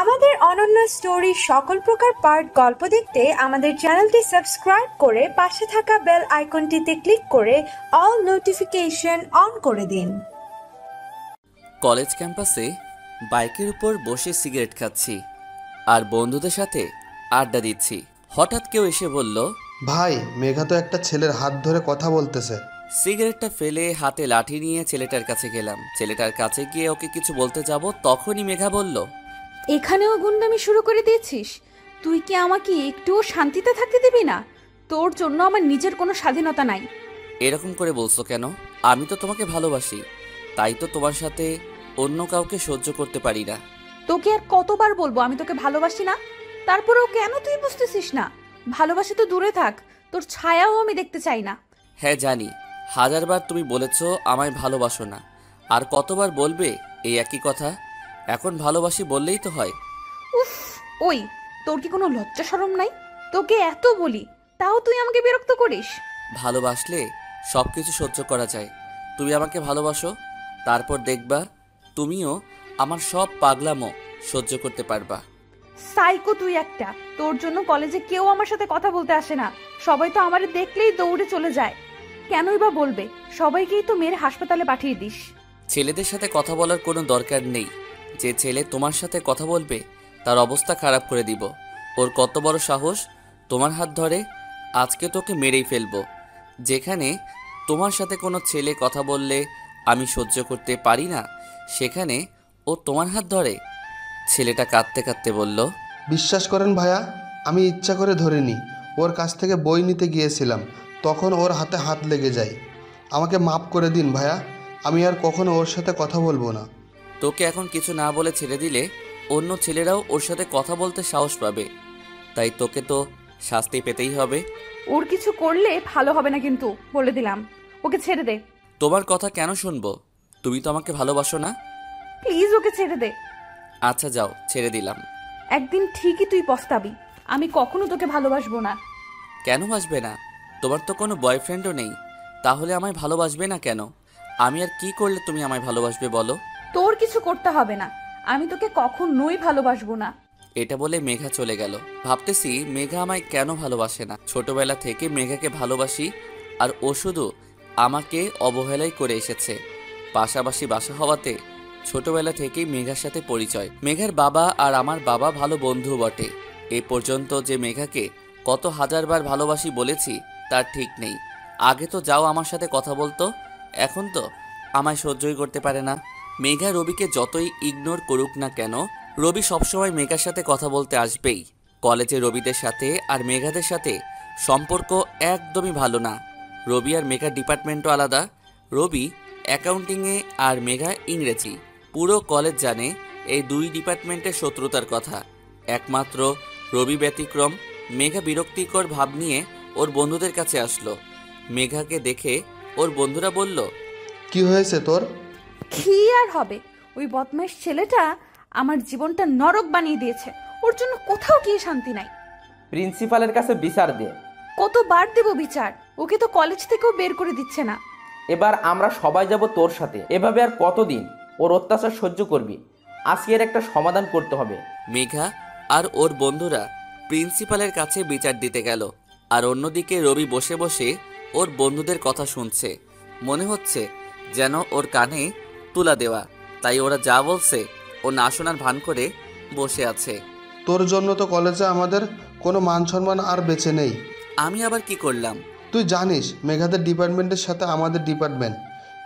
আমাদের অনন্য স্টোরি সকল প্রকার পার্ট গল্প দেখতে আমাদের চ্যানেলটি সাবস্ক্রাইব করে পাশে থাকা বেল আইকনটিতে ক্লিক করে অল নোটিফিকেশন অন করে দিন। কলেজ ক্যাম্পাসে বাইকের উপর বসে সিগারেট খাচ্ছি আর বন্ধুদের সাথে আড্ডা দিচ্ছি। হঠাৎ কেউ এসে বলল, ভাই, মেঘা তো একটা ছেলের হাত ধরে কথা বলতেছে। সিগারেটটা ফেলে হাতে লাঠি নিয়ে ছেলেটার কাছে গেলাম। ছেলেটার কাছে গিয়ে ওকে কিছু বলতে যাব, তখনই মেঘা বলল, এখানেও গুন্ডামি শুরু করে দিয়েছিস? তুই কি আমাকে একটুও শান্তিতে থাকতে দিবি না? তোর জন্য আমার নিজের কোনো স্বাধীনতা নাই। এরকম করে বলছো কেন? আমি তো তোমাকে ভালোবাসি, তাই তো তোমার সাথে অন্য কাউকে সহ্য করতে পারি না। তোকে আর কতবার বলবো আমি তোকে ভালোবাসি না? তারপরেও কেন তুই বুঝতেছিস না? ভালোবাসি তো দূরে থাক, তোর ছায়াও আমি দেখতে চাই না। হ্যাঁ জানি, হাজারবার তুমি বলেছো আমায় ভালোবাসো না, আর কতবার বলবে এই একই কথা? এখন ভালোবাসি বললেই তো হয়। উফ, ওই তোর কি কোনো লজ্জা শরম নাই? তোকে এত বলি তাও তুই আমাকে বিরক্ত করিস। ভালোবাসলে সব কিছু সহ্য করা যায়। তুমি আমাকে ভালোবাসো, তারপর দেখবা তুমিও আমার সব পাগলামো সহ্য করতে পারবা। সাইকো তুই একটা। তোর জন্য কলেজে কেউ আমার সাথে কথা বলতে আসে না, সবাই তো আমারে দেখলেই দৌড়ে চলে যায়। কেনই বা বলবে? সবাইকেই তো মেরে হাসপাতালে পাঠিয়ে দিস। ছেলেদের সাথে কথা বলার কোনো দরকার নেই। যে ছেলে তোমার সাথে কথা বলবে তার অবস্থা খারাপ করে দিব। ওর কত বড় সাহস তোমার হাত ধরে? আজকে তোকে মেরেই ফেলবো। যেখানে তোমার সাথে কোনো ছেলে কথা বললে আমি সহ্য করতে পারি না, সেখানে ও তোমার হাত ধরে? ছেলেটা কাঁদতে কাঁদতে বলল, বিশ্বাস করেন ভাইয়া, আমি ইচ্ছা করে ধরিনি। ওর কাছ থেকে বই নিতে গিয়েছিলাম, তখন ওর হাতে হাত লেগে যায়। আমাকে মাফ করে দিন ভাইয়া, আমি আর কখনো ওর সাথে কথা বলবো না। তোকে এখন কিছু না বলে ছেড়ে দিলে অন্য ছেলেরাও ওর সাথে কথা বলতে সাহস পাবে, তাই তোকে তো শাস্তি পেতেই হবে। ওর কিছু করলে ভালো হবে না কিন্তু, বলে দিলাম। ওকে ছেড়ে দে। তোমার কথা কেন শুনবো? তুমি তো আমাকে ভালোবাসো না। প্লিজ ওকে ছেড়ে দে। আচ্ছা যাও, ছেড়ে দিলাম। একদিন ঠিকই তুই পস্তাবি। আমি কখনো তোকে ভালোবাসবো না। কেন বাসবে না? তোমার তো কোনো বয়ফ্রেন্ডও নেই, তাহলে আমায় ভালোবাসবে না কেন? আমি আর কি করলে তুমি আমায় ভালোবাসবে বলো? তোর কিছু করতে হবে না, আমি তোকে কখনোই ভালোবাসবো না। এটা বলে মেঘা চলে গেল। ভাবতেছি মেঘা আমায় কেন ভালোবাসে না। ছোটবেলা থেকে মেঘাকে ভালোবাসি, আর ও শুধু আমাকে অবহেলাই করে এসেছে। পাশাপাশি বাসা হওয়াতে ছোটবেলা থেকেই মেঘার সাথে পরিচয়। মেঘার বাবা আর আমার বাবা ভালো বন্ধু বটে। এ পর্যন্ত যে মেঘাকে কত হাজারবার ভালোবাসি বলেছি তার ঠিক নেই। আগে তো যাও আমার সাথে কথা বলতো, এখন তো আমায় সহ্যই করতে পারে না। মেঘা রবিকে যতই ইগনোর করুক না কেন, রবি সবসময় মেঘার সাথে কথা বলতে আসবেই। কলেজে রবিদের সাথে আর মেঘাদের সাথে সম্পর্ক একদমই ভালো না। রবি আর মেঘার ডিপার্টমেন্টও আলাদা। রবি অ্যাকাউন্টিংয়ে আর মেঘা ইংরেজি। পুরো কলেজ জানে এই দুই ডিপার্টমেন্টের শত্রুতার কথা। একমাত্র রবি ব্যতিক্রম। মেঘা বিরক্তিকর ভাব নিয়ে ওর বন্ধুদের কাছে আসলো। মেঘাকে দেখে ওর বন্ধুরা বলল, কি হয়েছে তোর? কি আর হবে, ওই বদমাইশ ছেলেটা আমার জীবনটা নরক বানিয়ে দিয়েছে। ওর জন্য কোথাও গিয়ে শান্তি নাই। প্রিন্সিপালের কাছে বিচার দে। কতবার দেব বিচার? ওকে তো কলেজ থেকেও বের করে দিচ্ছে না। এবার আমরা সবাই যাব তোর সাথে। এভাবে আর কতদিন ওর অত্যাচার সহ্য করবি? আজকে এর একটা সমাধান করতে হবে। মেঘা আর ওর বন্ধুরা প্রিন্সিপালের কাছে বিচার দিতে গেল, আর অন্যদিকে রবি বসে বসে ওর বন্ধুদের কথা শুনছে। মনে হচ্ছে যেন ওর কানে তুলা দেওয়া, তাই ওরা যা বলছে ও না শোনার ভান করে বসে আছে। তোর জন্য তো কলেজে আমাদের কোনো মান সম্মান আর বেঁচে নেই। আমি আবার কি করলাম? তুই জানিস মেঘাদের ডিপার্টমেন্টের সাথে আমাদের ডিপার্টমেন্ট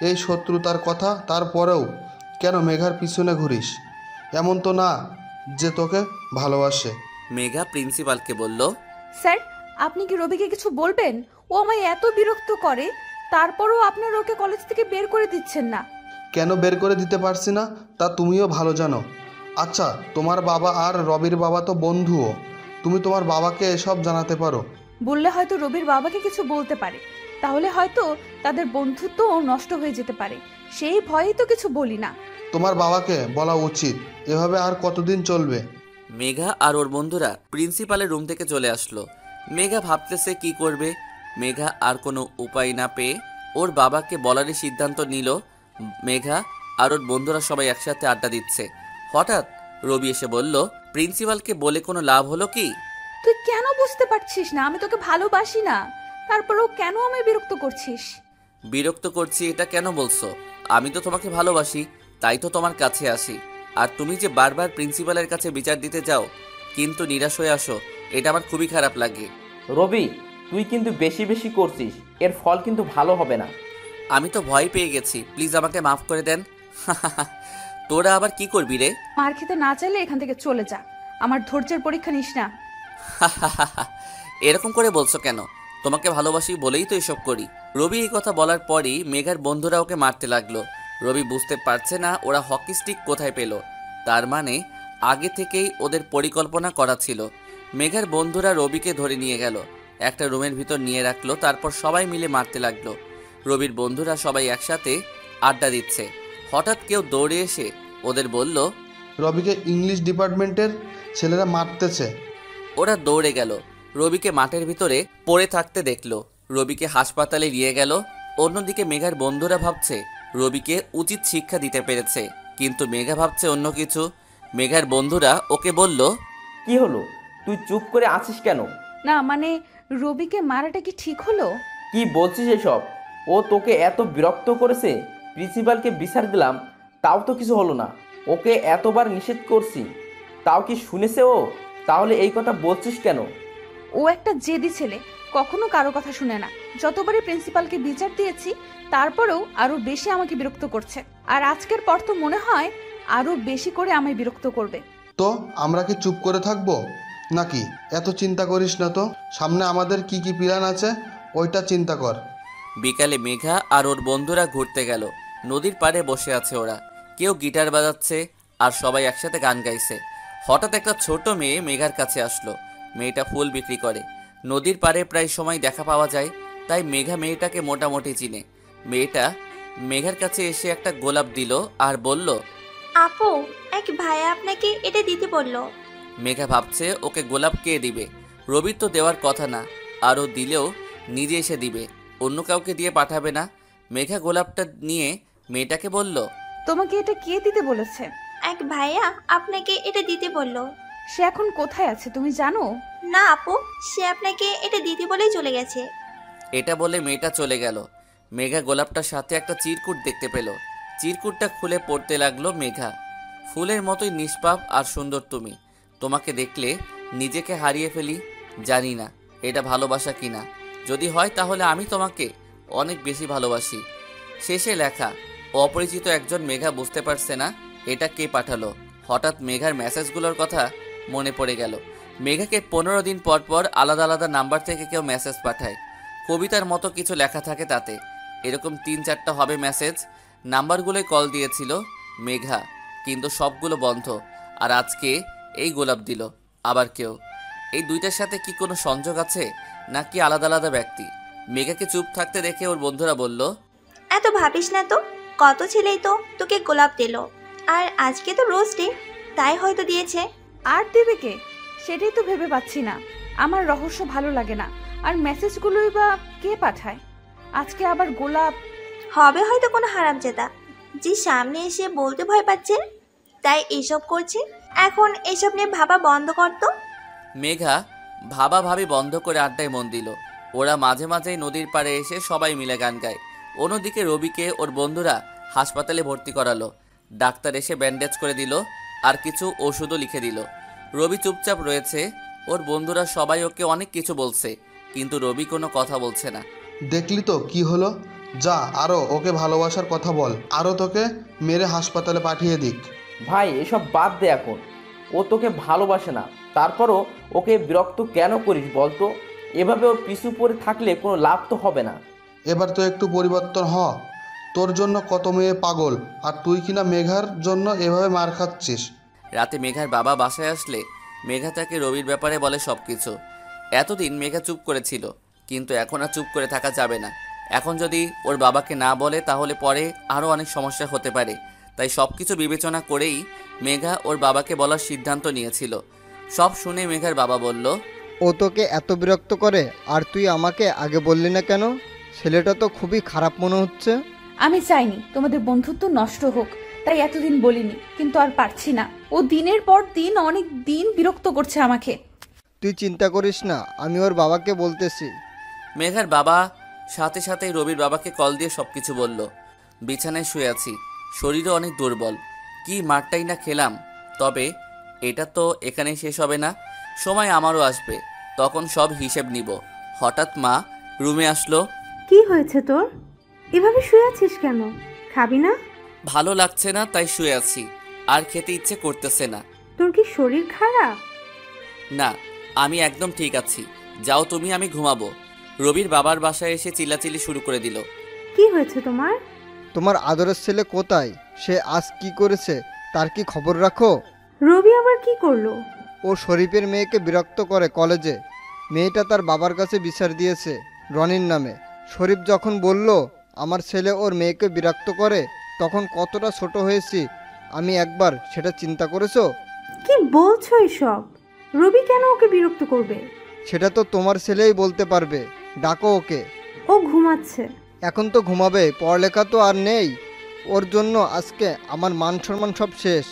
এই শত্রুতার কথা, তারপরেও কেন মেঘার পিছনে ঘুরিস? এমন তো না যে তোকে ভালোবাসে। মেঘা প্রিন্সিপালকে বলল, স্যার, আপনি কি রবিকে কিছু বলবেন? ও আমায় এত বিরক্ত করে, তারপরও আপনারা ওকে কলেজ থেকে বের করে দিচ্ছেন না। কেন বের করে দিতে পারছি না তা তুমিও ভালো জানো। আচ্ছা, তোমার বাবা আর রবির বাবা তো বন্ধুও, তুমি তোমার বাবাকে এসব জানাতে পারো। বললে হয়তো রবির বাবাকে কিছু বলতে পারে, তাহলে হয়তো তাদের বন্ধুত্বও নষ্ট হয়ে যেতে পারে। সেই ভয়েই তো কিছু বলি না। তোমার বাবাকে বলা উচিত। এভাবে আর কতদিন চলবে? মেঘা আর ওর বন্ধুরা প্রিন্সিপালের রুম থেকে চলে আসলো। মেঘা ভাবতেছে কি করবে। মেঘা আর কোনো উপায় না পেয়ে ওর বাবাকে বলারই সিদ্ধান্ত নিল। মেঘা আর ওর বন্ধুরা সবাই একসাথে আড্ডা দিচ্ছে। হঠাৎ রবি এসে বলল, প্রিন্সিপালকে বলে কোনো লাভ হলো কি? তুই কেন বুঝতে পারছিস না আমি তোকে ভালোবাসি না? তারপরেও কেন আমায় বিরক্ত করছিস? বিরক্ত করছি এটা কেন বলছো? আমি তো তোমাকে ভালোবাসি, তাই তো তোমার কাছে আসি। আর তুমি যে বারবার প্রিন্সিপালের কাছে বিচার দিতে যাও কিন্তু নিরাশ হয়ে আসো, এটা আমার খুবই খারাপ লাগে। রবি, তুই কিন্তু বেশি বেশি করছিস, এর ফল কিন্তু ভালো হবে না। আমি তো ভয় পেয়ে গেছি, প্লিজ আমাকে মাফ করে দেন। তোরা আবার কি করবি রে? মার খেতে না চাইলে এখান থেকে চলে যা, আমার ধৈর্যের পরীক্ষা নিস না। এরকম করে বলছো কেন? তোমাকে ভালোবাসি বলেই তো এসব করি। রবি এই কথা বলার পরই মেঘার বন্ধুরা ওকে মারতে লাগলো। রবি বুঝতে পারছে না ওরা হকি স্টিক কোথায় পেল। তার মানে আগে থেকেই ওদের পরিকল্পনা করা ছিল। মেঘার বন্ধুরা রবিকে ধরে নিয়ে গেল, একটা রুমের ভিতর নিয়ে রাখলো, তারপর সবাই মিলে মারতে লাগলো। রবির বন্ধুরা সবাই একসাথে আড্ডা দিচ্ছে। হঠাৎ কেউ দৌড়ে এসে ওদের বলল, রবিকে ইংলিশ ডিপার্টমেন্টের ছেলেরা মারতেছে। ওরা দৌড়ে গেল, রবিকে মাঠের ভিতরে পড়ে থাকতে দেখলো। রবিকে হাসপাতালে নিয়ে গেল। অন্যদিকে মেঘার বন্ধুরা ভাবছে রবিকে উচিত শিক্ষা দিতে পেরেছে, কিন্তু মেঘা ভাবছে অন্য কিছু। মেঘার বন্ধুরা ওকে বলল, কি হলো, তুই চুপ করে আছিস কেন? না মানে রবিকে মারাটা কি ঠিক হলো? কি বলছিস এসব? ও তোকে এত বিরক্ত করেছে, প্রিন্সিপালকে বিচার দিলাম, তাও তো কিছু হলো না। ওকে এতবার নিষেধ করছি, তাও কি শুনেছে ও? তাহলে এই কথা বলছিস কেন? ও একটা জেদি ছেলে, কখনো কারো কথা শুনে না। যতবারই প্রিন্সিপালকে বিচার দিয়েছি তারপরেও আরো বেশি আমাকে বিরক্ত করছে, আর আজকের পর তো মনে হয় আরো বেশি করে আমায় বিরক্ত করবে। তো আমরা কি চুপ করে থাকবো নাকি? এত চিন্তা করিস না তো, সামনে আমাদের কি কি প্ল্যান আছে ওইটা চিন্তা কর। বিকালে মেঘা আর ওর বন্ধুরা ঘুরতে গেল। নদীর পাড়ে বসে আছে ওরা, কেউ গিটার বাজাচ্ছে আর সবাই একসাথে গান গাইছে। হঠাৎ একটা ছোট মেয়ে মেঘার কাছে আসলো। মেয়েটা ফুল বিক্রি করে, নদীর পাড়ে প্রায় সময় দেখা পাওয়া যায়, তাই মেঘা মেয়েটাকে মোটামুটি চিনে। মেয়েটা মেঘার কাছে এসে একটা গোলাপ দিল আর বলল, আপু, এক ভাইয়া আপনাকে এটা দিতে বললো। মেঘা ভাবছে ওকে গোলাপ কে দিবে, রবির তো দেওয়ার কথা না, আর ও দিলেও নিজে এসে দিবে, অন্য কাউকে দিয়ে পাঠাবে না। মেঘা গোলাপটা নিয়ে মেয়েটাকে বলল, তোমাকে এটা কে দিতে বলেছে? এক ভাইয়া আপনাকে এটা দিতে বললো। সে এখন কোথায় আছে তুমি জানো? না আপু, সে আপনাকে এটা দিতে বলেই চলে গেছে। এটা বলে মেয়েটা চলে গেল। মেঘা গোলাপটার সাথে একটা চিরকুট দেখতে পেল। চিরকুটটা খুলে পড়তে লাগলো মেঘা, ফুলের মতোই নিষ্পাপ আর সুন্দর তুমি, তোমাকে দেখলে নিজেকে হারিয়ে ফেলি। জানি না এটা ভালোবাসা কিনা, যদি হয় তাহলে আমি তোমাকে অনেক বেশি ভালোবাসি। শেষে লেখা, অপরিচিত একজন। মেঘা বুঝতে পারছে না এটা কে পাঠালো। হঠাৎ মেঘার মেসেজগুলোর কথা মনে পড়ে গেল। মেঘাকে 15 দিন পর পর আলাদা আলাদা নাম্বার থেকে কেউ মেসেজ পাঠায়, কবিতার মতো কিছু লেখা থাকে তাতে। এরকম 3-4টা হবে মেসেজ। নাম্বারগুলোয় কল দিয়েছিল মেঘা, কিন্তু সবগুলো বন্ধ। আর আজকে এই গোলাপ দিল আবার কেউ। এই দুইটার সাথে কি কোনো সংযোগ আছে নাকি আলাদা আলাদা ব্যক্তি? মেঘাকে চুপ থাকতে দেখে ওর বন্ধুরা বলল, এত ভাবিস না তো, কত ছেলেই তো তোকে গোলাপ দিল, আর আজকে তো রোজ ডে, তাই হয়তো দিয়েছে। আর দেবে কে, সেটাই তো ভেবে পাচ্ছি না। আমার রহস্য ভালো লাগে না, আর মেসেজগুলোই বা কে পাঠায়? আজকে আবার গোলাপ। হবে হয়তো কোনো হারামজাদা, যে সামনে এসে বলতে ভয় পাচ্ছে, তাই এসব করছে। এখন এসব নিয়ে ভাবা বন্ধ করতো। মেঘা ভাবা ভাবি বন্ধ করে আড্ডায় মন দিল। ওরা মাঝে মাঝেই নদীর পাড়ে এসে সবাই মিলে গান গায়। অন্যদিকে রবিকে ওর বন্ধুরা হাসপাতালে ভর্তি করালো। ডাক্তার এসে ব্যান্ডেজ করে দিল আর কিছু ওষুধও লিখে দিল। রবি চুপচাপ রয়েছে। ওর বন্ধুরা সবাই ওকে অনেক কিছু বলছে, কিন্তু রবি কোনো কথা বলছে না। দেখলি তো কি হলো, যা আরও ওকে ভালোবাসার কথা বল, আরও তোকে মেরে হাসপাতালে পাঠিয়ে দিক। ভাই এসব বাদ দে এখন, ও তোকে ভালোবাসে না, তারপরও ওকে বিরক্ত কেন করিস বলতো? এভাবে ওর পিছু পড়ে থাকলে কোনো লাভ তো হবে না। এবার তো একটু পরিবর্তন হ, তোর জন্য কত মেয়ে পাগল, আর তুই কিনা মেঘার জন্য এভাবে মার খাচ্ছিস। রাতে মেঘার বাবা বাসায় আসলে মেঘা তাকে রবির ব্যাপারে বলে সব কিছু। এতদিন মেঘা চুপ করেছিল, কিন্তু এখন আর চুপ করে থাকা যাবে না। এখন যদি ওর বাবাকে না বলে তাহলে পরে আরও অনেক সমস্যা হতে পারে। তাই সব কিছু বিবেচনা করেই মেঘা ওর বাবাকে বলার সিদ্ধান্ত নিয়েছিল। সব শুনে মেঘার বাবা বলল, ও তোকে এত বিরক্ত করে আর তুই আমাকে আগে বললি না কেন? ছেলেটা তো খুবই খারাপ মনে হচ্ছে। আমি চাইনি তোমাদের বন্ধুত্ব নষ্ট হোক, তাই এতদিন বলিনি, কিন্তু আর পারছি না। ও দিনের পর দিন অনেক দিন বিরক্ত করছে আমাকে। তুই চিন্তা করিস না, আমি ওর বাবাকে বলতেছি। মেঘার বাবা সাথে সাথেই রবির বাবাকে কল দিয়ে সবকিছু বলল। বিছানায় শুয়ে আছি, শরীরও অনেক দুর্বল। কি মারটাই না খেলাম। তবে এটা তো এখানেই শেষ হবে না, সময় আমারও আসবে, তখন সব হিসেব নিব। হঠাৎ মা রুমে আসলো। কি হয়েছে তোর? এভাবে শুয়ে আছিস কেন? খাবি না? ভালো লাগছে না তাই শুয়ে আছি, আর খেতে ইচ্ছে করতেছে না। তোর কি শরীর খারাপ? না, আমি একদম ঠিক আছি। যাও তুমি, আমি ঘুমাবো। রবির বাবার বাসায় এসে চিল্লাচিল্লি শুরু করে দিল। কি হয়েছে তোমার? তোমার আদরের ছেলে কোথায়? সে আজ কি করেছে তার কি খবর রাখো? রবি আবার কি করলো? ও শরীফের মেয়েকে বিরক্ত করে কলেজে। মেয়েটা তার বাবার কাছে বিচার দিয়েছে রনির নামে। শরীফ যখন বলল আমার ছেলে ওর মেয়েকে বিরক্ত করে, তখন কতটা ছোট হয়েছি আমি, একবার সেটা চিন্তা করেছো? কি বলছো এসব? রবি কেন ওকে বিরক্ত করবে? সেটা তো তোমার ছেলেই বলতে পারবে। ডাকো ওকে। ও ঘুমাচ্ছে। এখন তো ঘুমাবে, পড়ালেখা তো আর নেই। ওর জন্য আজকে আমার মান সম্মান সব শেষ।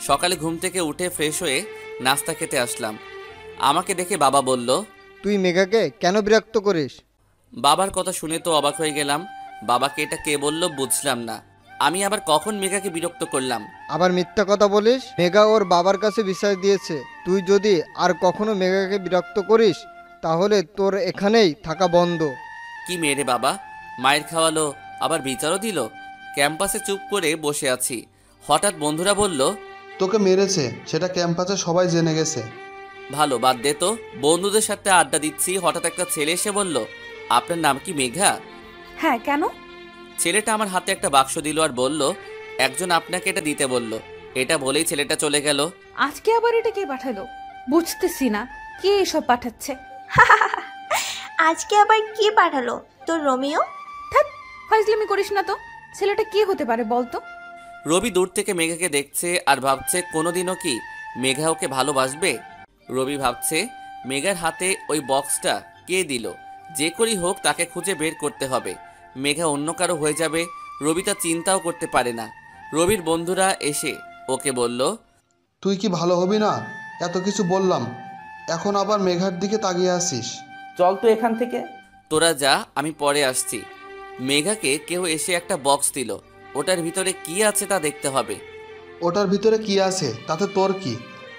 সকালে ঘুম থেকে উঠে ফ্রেশ হয়ে নাস্তা খেতে আসলাম। আমাকে দেখে বাবা বলল, তুই মেঘাকে কেন বিরক্ত করিস? বাবার কথা শুনে তো অবাক হয়ে গেলাম। বাবাকে এটা কে বলল বুঝলাম না। আমি আবার কখন মেঘাকে বিরক্ত করলাম? আবার মিথ্যা কথা বলিস। মেঘা ওর বাবার কাছে বিচার দিয়েছে। তুই যদি আর কখনো মেঘাকে বিরক্ত করিস তাহলে তোর এখানেই থাকা বন্ধ। কি মেরে বাবা, মায়ের খাওয়ালো আবার বিচারও দিল। ক্যাম্পাসে চুপ করে বসে আছি, হঠাৎ বন্ধুরা বলল, তোকে মেরেছে, সেটা ক্যাম্পাসে সবাই জেনে গেছে। ভালো, বাদ দে তো। বন্ধুদের সাথে আড্ডা দিচ্ছি, হঠাৎ একটা ছেলে এসে বলল, আপনার নাম কি মেঘা? হ্যাঁ, কেন? ছেলেটা আমার হাতে একটা বাক্স দিল আর বলল, একজন আপনাকে এটা দিতে বলল। এটা বলেই ছেলেটা চলে গেল। আজকে আবার এটা কে পাঠালো? বুঝতেছি না কে এসব পাঠাচ্ছে। আজকে আবার কে পাঠালো? তোর রোমিও? থাক, ফাইজলামি করিস না তো। ছেলেটা কে হতে পারে বলতো? রবি দূর থেকে মেঘাকে দেখছে আর ভাবছে কোনোদিনও কি মেঘা ওকে ভালোবাসবে। রবি ভাবছে মেঘার হাতে ওই বক্সটা কে দিল। যে করেই হোক তাকে খুঁজে বের করতে হবে। মেঘা অন্য কারো হয়ে যাবে, রবি তা চিন্তাও করতে পারে না। রবির বন্ধুরা এসে ওকে বলল, তুই কি ভালো হবি না? এত কিছু বললাম, এখন আবার মেঘার দিকে তাকিয়ে আসিস। চল তো এখান থেকে। তোরা যা, আমি পরে আসছি। মেঘাকে কেউ এসে একটা বক্স দিল, ওটার ভিতরে কি আছে তা দেখতে হবে। ওটার ভিতরে কি আছে তাতে তোর কি?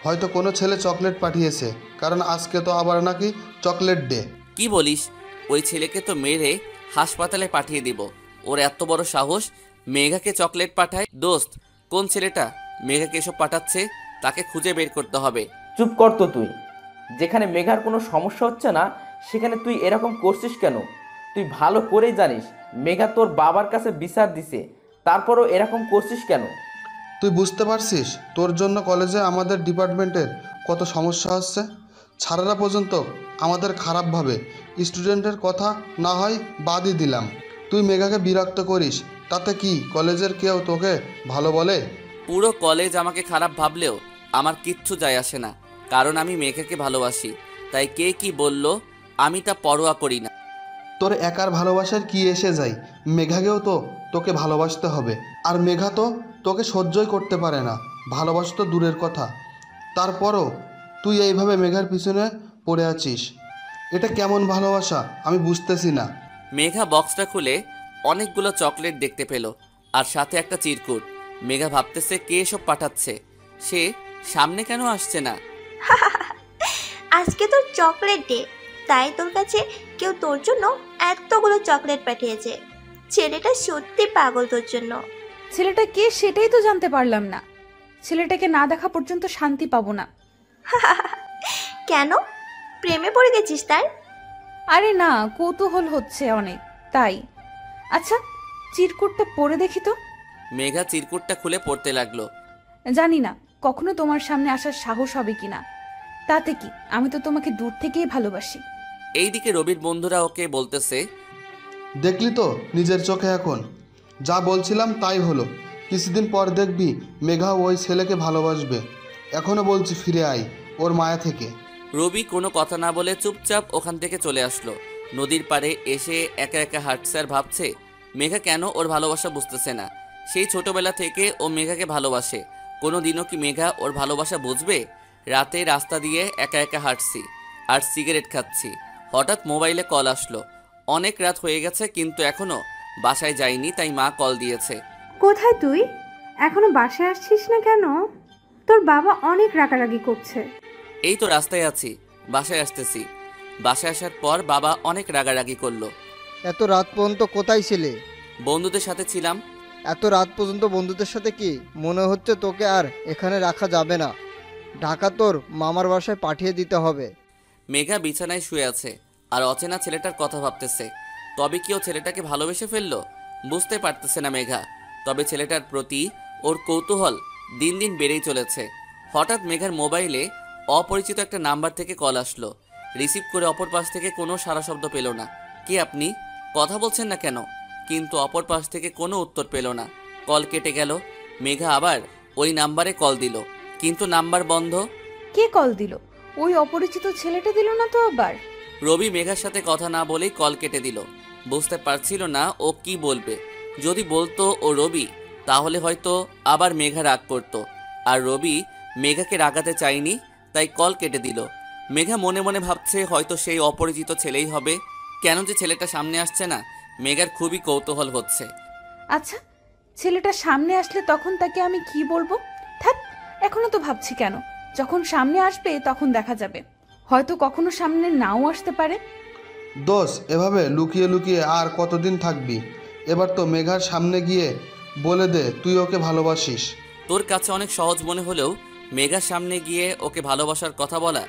হয়তো কোনো ছেলে চকলেট পাঠিয়েছে, কারণ আজকে তো আবার নাকি চকলেট ডে। কি বলিস? ওই ছেলেকে তো মেরে হাসপাতালে পাঠিয়ে দিব। ওর এত বড় সাহস মেঘাকে চকলেট পাঠায়। দোস্ত, কোন ছেলেটা মেঘাকে এসব পাঠাচ্ছে তাকে খুঁজে বের করতে হবে। চুপ কর তো তুই। যেখানে মেঘার কোনো সমস্যা হচ্ছে না সেখানে তুই এরকম করছিস কেন? তুই ভালো করেই জানিস মেঘা তোর বাবার কাছে বিচার দিছে, তারপরও এরকম করছিস কেন? তুই বুঝতে পারছিস তোর জন্য কলেজে আমাদের ডিপার্টমেন্টের কত সমস্যা হচ্ছে? ছাড়ারা পর্যন্ত আমাদের খারাপ ভাবে। স্টুডেন্টের কথা না হয় বাদই দিলাম, তুই মেঘাকে বিরক্ত করিস, তাতে কি কলেজের কেউ তোকে ভালো বলে? পুরো কলেজ আমাকে খারাপ ভাবলেও আমার কিচ্ছু যায় আসে না, কারণ আমি মেঘাকে ভালোবাসি। তাই কে কি বলল আমি তা পরোয়া করি না। তোর একার ভালোবাসার কি এসে যায়? মেঘাকেও তো তোকে ভালোবাসতে হবে, আর মেঘা তো তোকে সহ্যই করতে পারে না। ভালোবাসা তো দূরের কথা, তারপরও তুই এইভাবে মেঘার পিছনে পড়ে আছিস। এটা কেমন ভালোবাসা আমি বুঝতেছি না। মেঘা বক্সটা খুলে অনেকগুলো চকলেট দেখতে পেল, আর সাথে একটা চিরকুট। মেঘা ভাবতেছে কে এসব পাঠাচ্ছে, সে সামনে কেন আসছে না। আজকে তোর চকলেট ডে, তাই তোর কাছে কেউ তোর জন্য এতগুলো চকলেট পাঠিয়েছে। ছেলেটা সত্যি পাগল তোর জন্য। ছেলেটা কে সেটাই তো জানতে পারলাম না। ছেলেটাকে না দেখা পর্যন্ত শান্তি পাবো না। কেন, প্রেমে পড়ে গেছিস তার? আরে না, কৌতূহল হচ্ছে অনেক তাই। আচ্ছা, চিরকুটটা পড়ে দেখি তো। মেঘা চিরকুটটা খুলে পড়তে লাগলো। জানি না কখনো তোমার সামনে আসার সাহস হবে কিনা। তাতে কি, আমি তো তোমাকে দূর থেকেই ভালোবাসি। এইদিকে রবির বন্ধুরা ওকে বলতেছে, দেখলি তো নিজের চোখে, এখন যা বলছিলাম তাই হলো। কিছুদিন পর দেখবি মেঘা ওই ছেলেকে ভালোবাসবে। এখনও বলছি ফিরে আয় ওর মায়া থেকে। রবি কোনো কথা না বলে চুপচাপ ওখান থেকে চলে আসলো। নদীর পাড়ে এসে একা একা হাঁটছে আর ভাবছে মেঘা কেন ওর ভালোবাসা বুঝতেছে না। সেই ছোটবেলা থেকে ও মেঘাকে ভালোবাসে। কোনো দিনও কি মেঘা ওর ভালোবাসা বুঝবে? রাতে রাস্তা দিয়ে একা একা হাঁটছি আর সিগারেট খাচ্ছি, হঠাৎ মোবাইলে কল আসলো। অনেক রাত হয়ে গেছে কিন্তু এখনো বাসায় যাইনি, তাই মা কল দিয়েছে। কোথায় তুই? এখনো বাসায় আসছিস না কেন? তোর বাবা অনেক রাগারাগি করছে। এই তো রাস্তায় আছি, বাসায় আসতেছি। বাসায় আসার পর বাবা অনেক রাগারাগি করলো। এত রাত পর্যন্ত কোথায় ছিলে? বন্ধুদের সাথে ছিলাম। এত রাত পর্যন্ত বন্ধুদের সাথে কি? মনে হচ্ছে তোকে আর এখানে রাখা যাবে না, ঢাকা তোর মামার বাসায় পাঠিয়ে দিতে হবে। মেঘা বিছানায় শুয়ে আছে আর অচেনা ছেলেটার কথা ভাবতেছে। তবে কি ও ছেলেটাকে ভালোবেসে ফেললো? বুঝতে পারতেছে না মেঘা। তবে ছেলেটার প্রতি ওর কৌতূহল দিন দিন বেড়েই চলেছে। হঠাৎ মেঘার মোবাইলে অপরিচিত একটা নাম্বার থেকে কল আসলো। রিসিভ করে অপর পাশ থেকে কোনো সাড়া শব্দ পেল না। কে আপনি? কথা বলছেন না কেন? কিন্তু অপর পাশ থেকে কোনো উত্তর পেল না। কল কেটে গেল। মেঘা আবার ওই নাম্বারে কল দিল, কিন্তু নাম্বার বন্ধ। কে কল দিল? ওই অপরিচিত ছেলেটা দিল না তো আবার? রবি মেঘার সাথে কথা না বলেই কল কেটে দিল। বুঝতে পারছিল না ও কি বলবে। যদি বলতো ও রবি, তাহলে হয়তো আবার মেঘা রাগ করতো। আর রবি মেঘাকে রাগাতে চায়নি, তাই কল কেটে দিল। মেঘা মনে মনে ভাবছে হয়তো সেই অপরিচিত ছেলেই হবে। কেন যে ছেলেটা সামনে আসছে না, মেঘার খুবই কৌতূহল হচ্ছে। আচ্ছা, ছেলেটা সামনে আসলে তখন তাকে আমি কি বলবো? থাক, এখনো তো ভাবছি কেন। যখন সামনে আসবে তখন দেখা যাবে। হয়তো কখনো সামনে নাও আসতে পারে। দোষ, এভাবে লুকিয়ে লুকিয়ে আর কতদিন থাকবি? এবার তো মেঘার সামনে গিয়ে বলে দে তুই ওকে ভালোবাসিস। তোর কাছে অনেক সহজ মনে হলেও মেঘার সামনে গিয়ে ওকে ভালোবাসার কথা বলা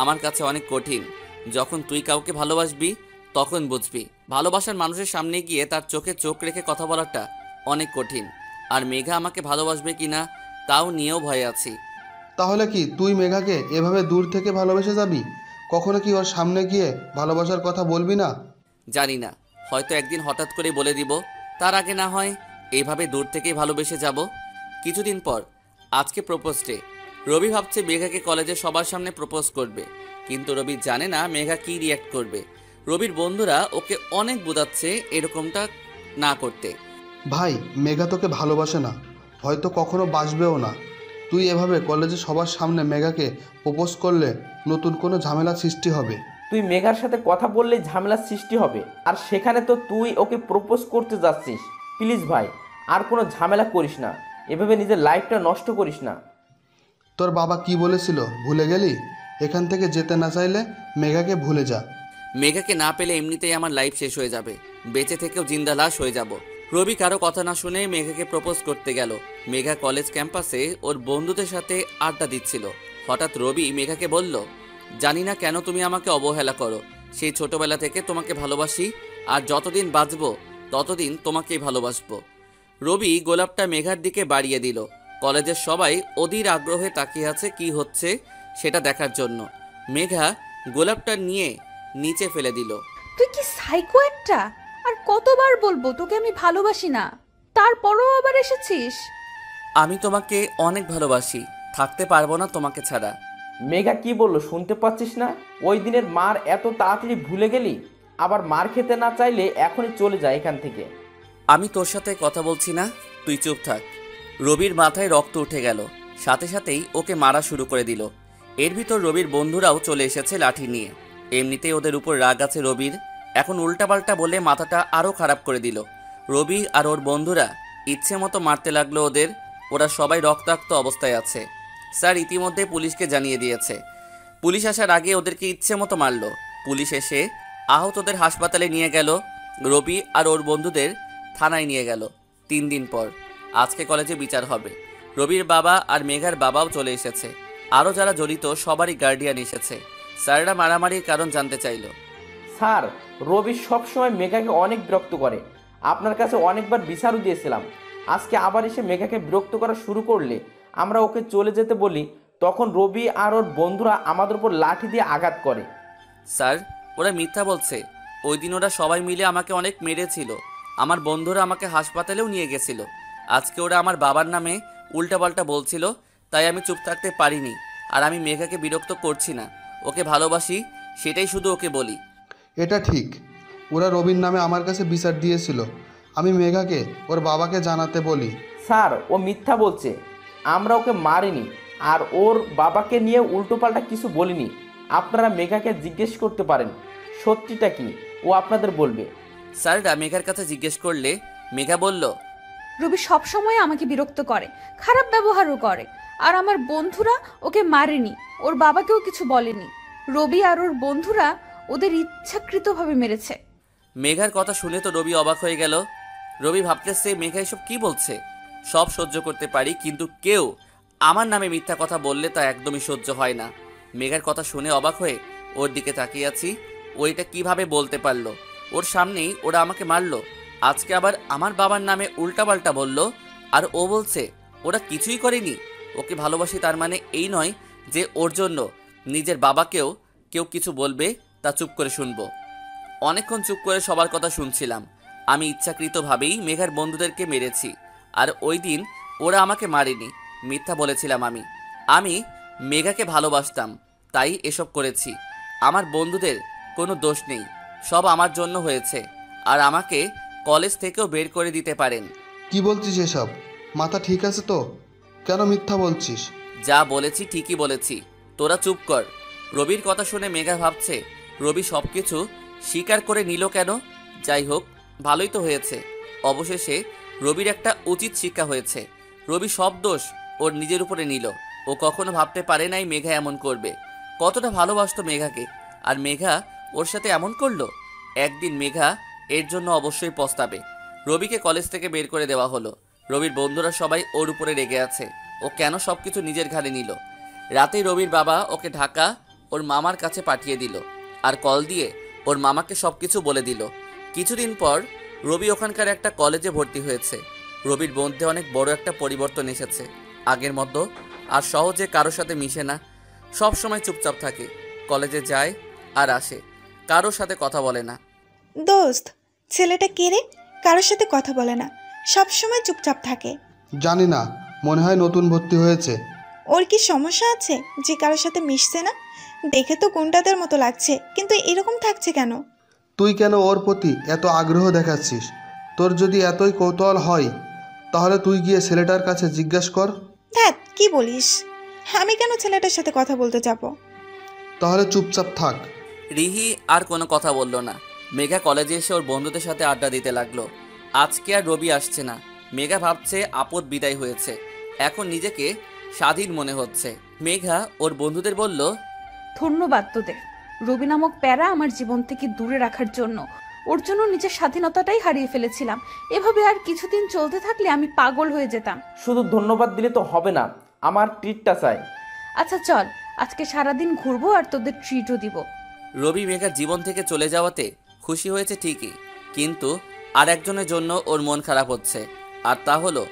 আমার কাছে অনেক কঠিন। যখন তুই কাউকে ভালোবাসবি তখন বুঝবি। ভালোবাসার মানুষের সামনে গিয়ে তার চোখে চোখ রেখে কথা বলাটা অনেক কঠিন। আর মেঘা আমাকে ভালোবাসবে কিনা তাও নিয়েও ভয়ে আছি। তাহলে কি তুই মেঘাকে এভাবে দূর থেকে ভালোবেসে যাবি? কখনো কি ওর সামনে গিয়ে ভালোবাসার কথা বলবি না? জানি না, হয়তো একদিন হঠাৎ করে বলে দিব। তার আগে না হয় এইভাবে দূর থেকেই ভালোবেসে যাব। কিছুদিন পর, আজকে প্রপোজ ডে। রবি ভাবছে মেঘাকে কলেজে সবার সামনে প্রপোজ করবে, কিন্তু রবি জানে না মেঘা কি রিয়্যাক্ট করবে। রবির বন্ধুরা ওকে অনেক বোঝাচ্ছে এরকমটা না করতে। ভাই, মেঘা তোকে ভালোবাসে না, হয়তো কখনো বাসবেও না। তুই এভাবে কলেজে সবার সামনে মেঘাকে প্রপোজ করলে নতুন কোনো ঝামেলা সৃষ্টি হবে। তুই মেঘার সাথে কথা বললে ঝামেলার সৃষ্টি হবে, আর সেখানে তো তুই ওকে প্রপোজ করতে যাচ্ছিস। প্লিজ ভাই, আর কোনো ঝামেলা করিস না, এভাবে নিজের লাইফটা নষ্ট করিস না। তোর বাবা কি বলেছিল ভুলে গেলি? এখান থেকে যেতে না চাইলে মেঘাকে ভুলে যা। মেঘাকে না পেলে এমনিতেই আমার লাইফ শেষ হয়ে যাবে, বেঁচে থেকেও জিন্দা লাশ হয়ে যাব। রবি কারো কথা না শুনে মেঘাকে প্রপোজ করতে গেল। মেঘা কলেজ ক্যাম্পাসে ওর বন্ধুদের সাথে আড্ডা দিচ্ছিল। হঠাৎ রবি মেঘাকে বলল, জানি না কেন তুমি আমাকে অবহেলা করো। সেই ছোটবেলা থেকে তোমাকে ভালোবাসি, আর যতদিন বাঁচবো ততদিন তোমাকেই ভালোবাসবো। রবি গোলাপটা মেঘার দিকে বাড়িয়ে দিল। কলেজের সবাই অধীর আগ্রহে তাকিয়ে আছে কি হচ্ছে সেটা দেখার জন্য। মেঘা গোলাপটা নিয়ে নিচে ফেলে দিল। তুই কি সাইকো একটা! আর কতবার বলবো তোকে আমি ভালোবাসি না, তারপরও আবার এসেছিস। আমি তোমাকে অনেক ভালোবাসি, থাকতে পারবো না তোমাকে ছাড়া। মেঘা কি বললো শুনতে পাচ্ছিস না? ওই দিনের মার এত তাড়াতাড়ি ভুলে গেলি? আবার মার খেতে না চাইলে এখনই চলে যায় এখান থেকে। আমি তোর সাথে কথা বলছি না, তুই চুপ থাক। রবির মাথায় রক্ত উঠে গেল, সাথে সাথেই ওকে মারা শুরু করে দিল। এর ভিতর রবির বন্ধুরাও চলে এসেছে লাঠি নিয়ে। এমনিতেই ওদের উপর রাগ আছে রবির, এখন উল্টাপাল্টা বলে মাথাটা আরও খারাপ করে দিল। রবি আর ওর বন্ধুরা ইচ্ছে মতো মারতে লাগলো ওদের। ওরা সবাই রক্তাক্ত অবস্থায় আছে। স্যার ইতিমধ্যে পুলিশকে জানিয়ে দিয়েছে। পুলিশ আসার আগে ওদেরকে ইচ্ছে মতো মারলো। পুলিশ এসে আহতদের হাসপাতালে নিয়ে গেল। রবি আর ওর বন্ধুদের থানায় নিয়ে গেল। 3 দিন পর আজকে কলেজে বিচার হবে। রবির বাবা আর মেঘার বাবাও চলে এসেছে। আরও যারা জড়িত সবারই গার্ডিয়ান এসেছে। স্যাররা মারামারির কারণ জানতে চাইল। স্যার, রবি সবসময় মেঘাকে অনেক বিরক্ত করে। আপনার কাছে অনেকবার বিচারও দিয়েছিলাম। আজকে আবার এসে মেঘাকে বিরক্ত করা শুরু করলে আমরা ওকে চলে যেতে বলি, তখন রবি আর ওর বন্ধুরা আমাদের উপর লাঠি দিয়ে আঘাত করে। স্যার, ওরা মিথ্যা বলছে। ওই দিন ওরা সবাই মিলে আমাকে অনেক মেরেছিল। আমার বন্ধুরা আমাকে হাসপাতালেও নিয়ে গেছিল। আজকে ওরা আমার বাবার নামে উল্টাপাল্টা বলছিল, তাই আমি চুপ থাকতে পারিনি। আর আমি মেঘাকে বিরক্ত করছি না, ওকে ভালোবাসি, সেটাই শুধু ওকে বলি। এটা ঠিক, ওরা রবির নামে আমার কাছে বিচার দিয়েছিল। আমি মেঘাকে ওর বাবাকে জানাতে বলি। স্যার, ও মিথ্যা বলছে। আমরা ওকে মারিনি, আর ওর বাবাকে নিয়ে উল্টোপাল্টা কিছু বলিনি। আপনারা মেঘাকে জিজ্ঞেস করতে পারেন সত্যিটা কি, ও আপনাদের বলবে। স্যাররা মেঘার কাছে জিজ্ঞেস করলে মেঘা বলল, রবি সবসময় আমাকে বিরক্ত করে, খারাপ ব্যবহারও করে। আর আমার বন্ধুরা ওকে মারেনি, ওর বাবাকেও কিছু বলেনি। রবি আর ওর বন্ধুরা ওদের ইচ্ছাকৃতভাবে মেরেছে। মেঘার কথা শুনে তো রবি অবাক হয়ে গেল। রবি ভাবতেছে মেঘা এসব কি বলছে। সব সহ্য করতে পারি, কিন্তু কেউ আমার নামে মিথ্যা কথা বললে তা একদমই সহ্য হয় না। মেঘার কথা শুনে অবাক হয়ে ওর দিকে তাকিয়ে আছি। ওইটা কিভাবে বলতে পারলো? ওর সামনেই ওরা আমাকে মারলো, আজকে আবার আমার বাবার নামে উল্টাপাল্টা বলল। আর ও বলছে ওরা কিছুই করেনি। ওকে ভালোবাসি তার মানে এই নয় যে ওর জন্য নিজের বাবাকেও কেউ কিছু বলবে তা চুপ করে শুনবো। অনেকক্ষণ চুপ করে সবার কথা শুনছিলাম। আমি ইচ্ছাকৃতভাবেই মেঘার বন্ধুদেরকে মেরেছি, আর ওই দিন ওরা আমাকে মারেনি, মিথ্যা বলেছিলাম। আমি মেঘাকে ভালোবাসতাম, তাই এসব করেছি। আমার বন্ধুদের কোনো দোষ নেই, সব আমার জন্য হয়েছে। আর আমাকে কলেজ থেকেও বের করে দিতে পারেন। কি বলছিস এসব? মাথা ঠিক আছে তো? কেন মিথ্যা বলছিস? যা বলেছি ঠিকই বলেছি, তোরা চুপ কর। রবির কথা শুনে মেঘা ভাবছে রবি সব কিছু স্বীকার করে নিল কেন। যাই হোক, ভালোই তো হয়েছে। অবশেষে রবির একটা উচিত শিক্ষা হয়েছে। রবি সব দোষ ওর নিজের উপরে নিল। ও কখনো ভাবতে পারে নাই মেঘা এমন করবে। কতটা ভালোবাসতো মেঘাকে, আর মেঘা ওর সাথে এমন করলো। একদিন মেঘা এর জন্য অবশ্যই পস্তাবে। রবিকে কলেজ থেকে বের করে দেওয়া হলো। রবির বন্ধুরা সবাই ওর উপরে রেগে আছে। ও কেন সবকিছু নিজের ঘাড়ে নিল। রাতেই রবির বাবা ওকে ঢাকা ওর মামার কাছে পাঠিয়ে দিল, আর কল দিয়ে ওর মামাকে সবকিছু বলে দিল। কিছুদিন পর রবি ওখানকার একটা কলেজে ভর্তি হয়েছে। রবির মধ্যে অনেক বড় একটা পরিবর্তন এসেছে। আগের মতো আর সহজে কারোর সাথে মিশে না, সব সময় চুপচাপ থাকে। কলেজে যায় আর আসে, কারোর সাথে কথা বলে না। দোস্ত, ছেলেটা কে রে? কারোর সাথে কথা বলে না, সব সময় চুপচাপ থাকে। জানি না, মনে হয় নতুন ভর্তি হয়েছে। ওর কি সমস্যা আছে যে কারোর সাথে মিশছে না? দেখে তো গুন্ডাদের মতো লাগছে, কিন্তু এরকম থাকছে কেন? তুই কেন ওর প্রতি এত আগ্রহ দেখাচ্ছিস? তোর যদি এতই কৌতূহল হয় তাহলে তুই গিয়ে ছেলেটার কাছে জিজ্ঞেস কর। ধ্যাৎ, কি বলিস? আমি কেন ছেলেটার সাথে কথা বলতে যাব? তাহলে চুপচাপ থাক। রিহি আর কোনো কথা বলল না। মেঘা কলেজে এসে ওর বন্ধুদের সাথে আড্ডা দিতে লাগলো। আজকে আর রবি আসছে না। মেঘা ভাবছে আপদ বিদায় হয়েছে, এখন নিজেকে স্বাধীন মনে হচ্ছে। মেঘা ওর বন্ধুদের বলল, ধন্যবাদ তোদের। রবি নামক প্যারা আমার জীবন থেকে দূরে রাখার জন্য। ওর জন্য নিজের স্বাধীনতাটাই হারিয়ে ফেলেছিলাম। এভাবে আর কিছুদিন চলতে থাকলে আমি পাগল হয়ে যেতাম। শুধু ধন্যবাদ দিলে তো হবে না, আমার ট্রিটটা চাই। আচ্ছা চল, আজকে সারাদিন ঘুরবো আর তোদের ট্রিটও দিব। রবি মেঘার জীবন থেকে চলে যাওয়াতে খুশি হয়েছে ঠিকই, কিন্তু আর একজনের জন্য ওর মন খারাপ হচ্ছে। আর তা হলো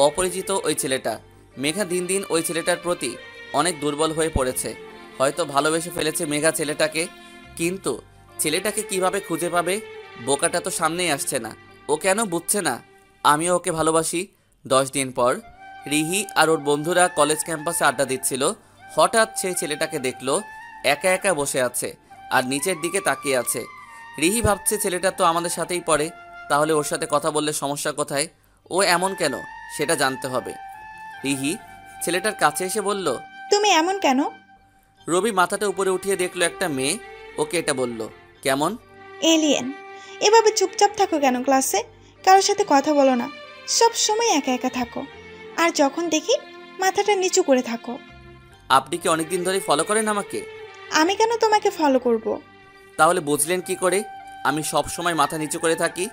অপরিচিত ওই ছেলেটা। মেঘা দিন দিন ওই ছেলেটার প্রতি অনেক দুর্বল হয়ে পড়েছে। হয়তো ভালোবেসে ফেলেছে মেঘা ছেলেটাকে, কিন্তু ছেলেটাকে কিভাবে খুঁজে পাবে? বোকাটা তো সামনেই আসছে না। ও কেন বুঝছে না আমিও ওকে ভালোবাসি? 10 দিন পর রিহি আর ওর বন্ধুরা কলেজ ক্যাম্পাসে আড্ডা দিচ্ছিল। হঠাৎ সেই ছেলেটাকে দেখলো একা একা বসে আছে আর নিচের দিকে তাকিয়ে আছে। রিহি ভাবছে ছেলেটা তো আমাদের সাথেই পড়ে, তাহলে ওর সাথে কথা বললে সমস্যা কোথায়? ও এমন কেন সেটা জানতে হবে। রিহি ছেলেটার কাছে এসে বলল, তুমি এমন কেন? রবি মাথাটা উপরে উঠিয়ে দেখলো একটা মেয়ে ওকে এটা বলল। কেমন? এলিয়েন। এভাবে চুপচাপ থাকো কেন ক্লাসে? কারোর সাথে কথা বলো না, সব সময় একা একা থাকো। আর যখন দেখি মাথাটা নিচু করে থাকো। আপনি কি অনেকদিন ধরে ফলো করেন আমাকে? আমি কেন তোমাকে ফলো করব? তাহলে বুঝলেন কি করে আমি সব সময় মাথা নিচু করে থাকি?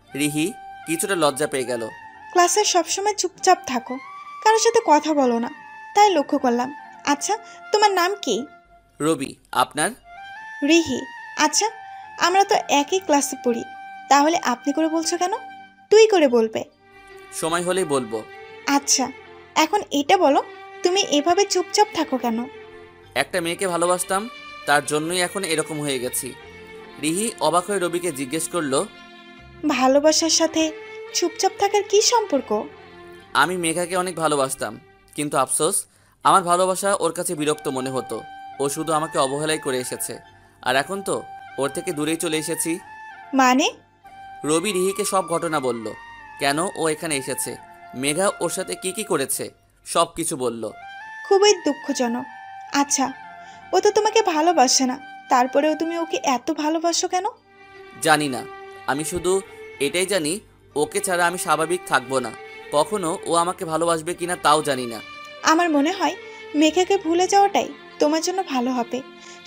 রিহি কিছুটা লজ্জা পেয়ে গেল। ক্লাসে সবসময় চুপচাপ থাকো, কারোর সাথে কথা বলো না, তাই লক্ষ্য করলাম। আচ্ছা, তোমার নাম কি? রবি। আপনার? রিহি। আচ্ছা, আমরা তো একই ক্লাসে পড়ি, তাহলে আপনি করে বলছো কেন? তুই করে বলবে। সময় হলেই বলবো। আচ্ছা, এখন এটা বলো, তুমি এভাবে চুপচাপ থাকো কেন? একটা মেয়েকে ভালোবাসতাম, তার জন্যই এখন এরকম হয়ে গেছি। রিহি অবাক হয়ে রবিকে জিজ্ঞেস করলো, ভালোবাসার সাথে চুপচাপ থাকার কি সম্পর্ক? আমি মেঘাকে অনেক ভালোবাসতাম, কিন্তু আফসোস আমার ভালোবাসা ওর কাছে বিরক্ত মনে হতো। ও শুধু আমাকে অবহেলাই করে এসেছে, আর এখন তো ওর থেকে দূরেই চলে এসেছি। মানে? রবি রিহিকে সব ঘটনা বলল, কেন ও এখানে এসেছে, মেঘা ওর সাথে কি করেছে, সব কিছু বলল। খুবই দুঃখজনক। আচ্ছা, ও তো তোমাকে ভালোবাসে না, তারপরেও তুমি ওকে এত ভালোবাসো কেন? জানি না, আমি শুধু এটাই জানি ওকে ছাড়া আমি স্বাভাবিক থাকবো না। কখনো ও আমাকে ভালোবাসবে কিনা তাও জানি না। আমার মনে হয় মেঘাকে ভুলে যাওয়াটাই তোমার জন্য ভালো হবে।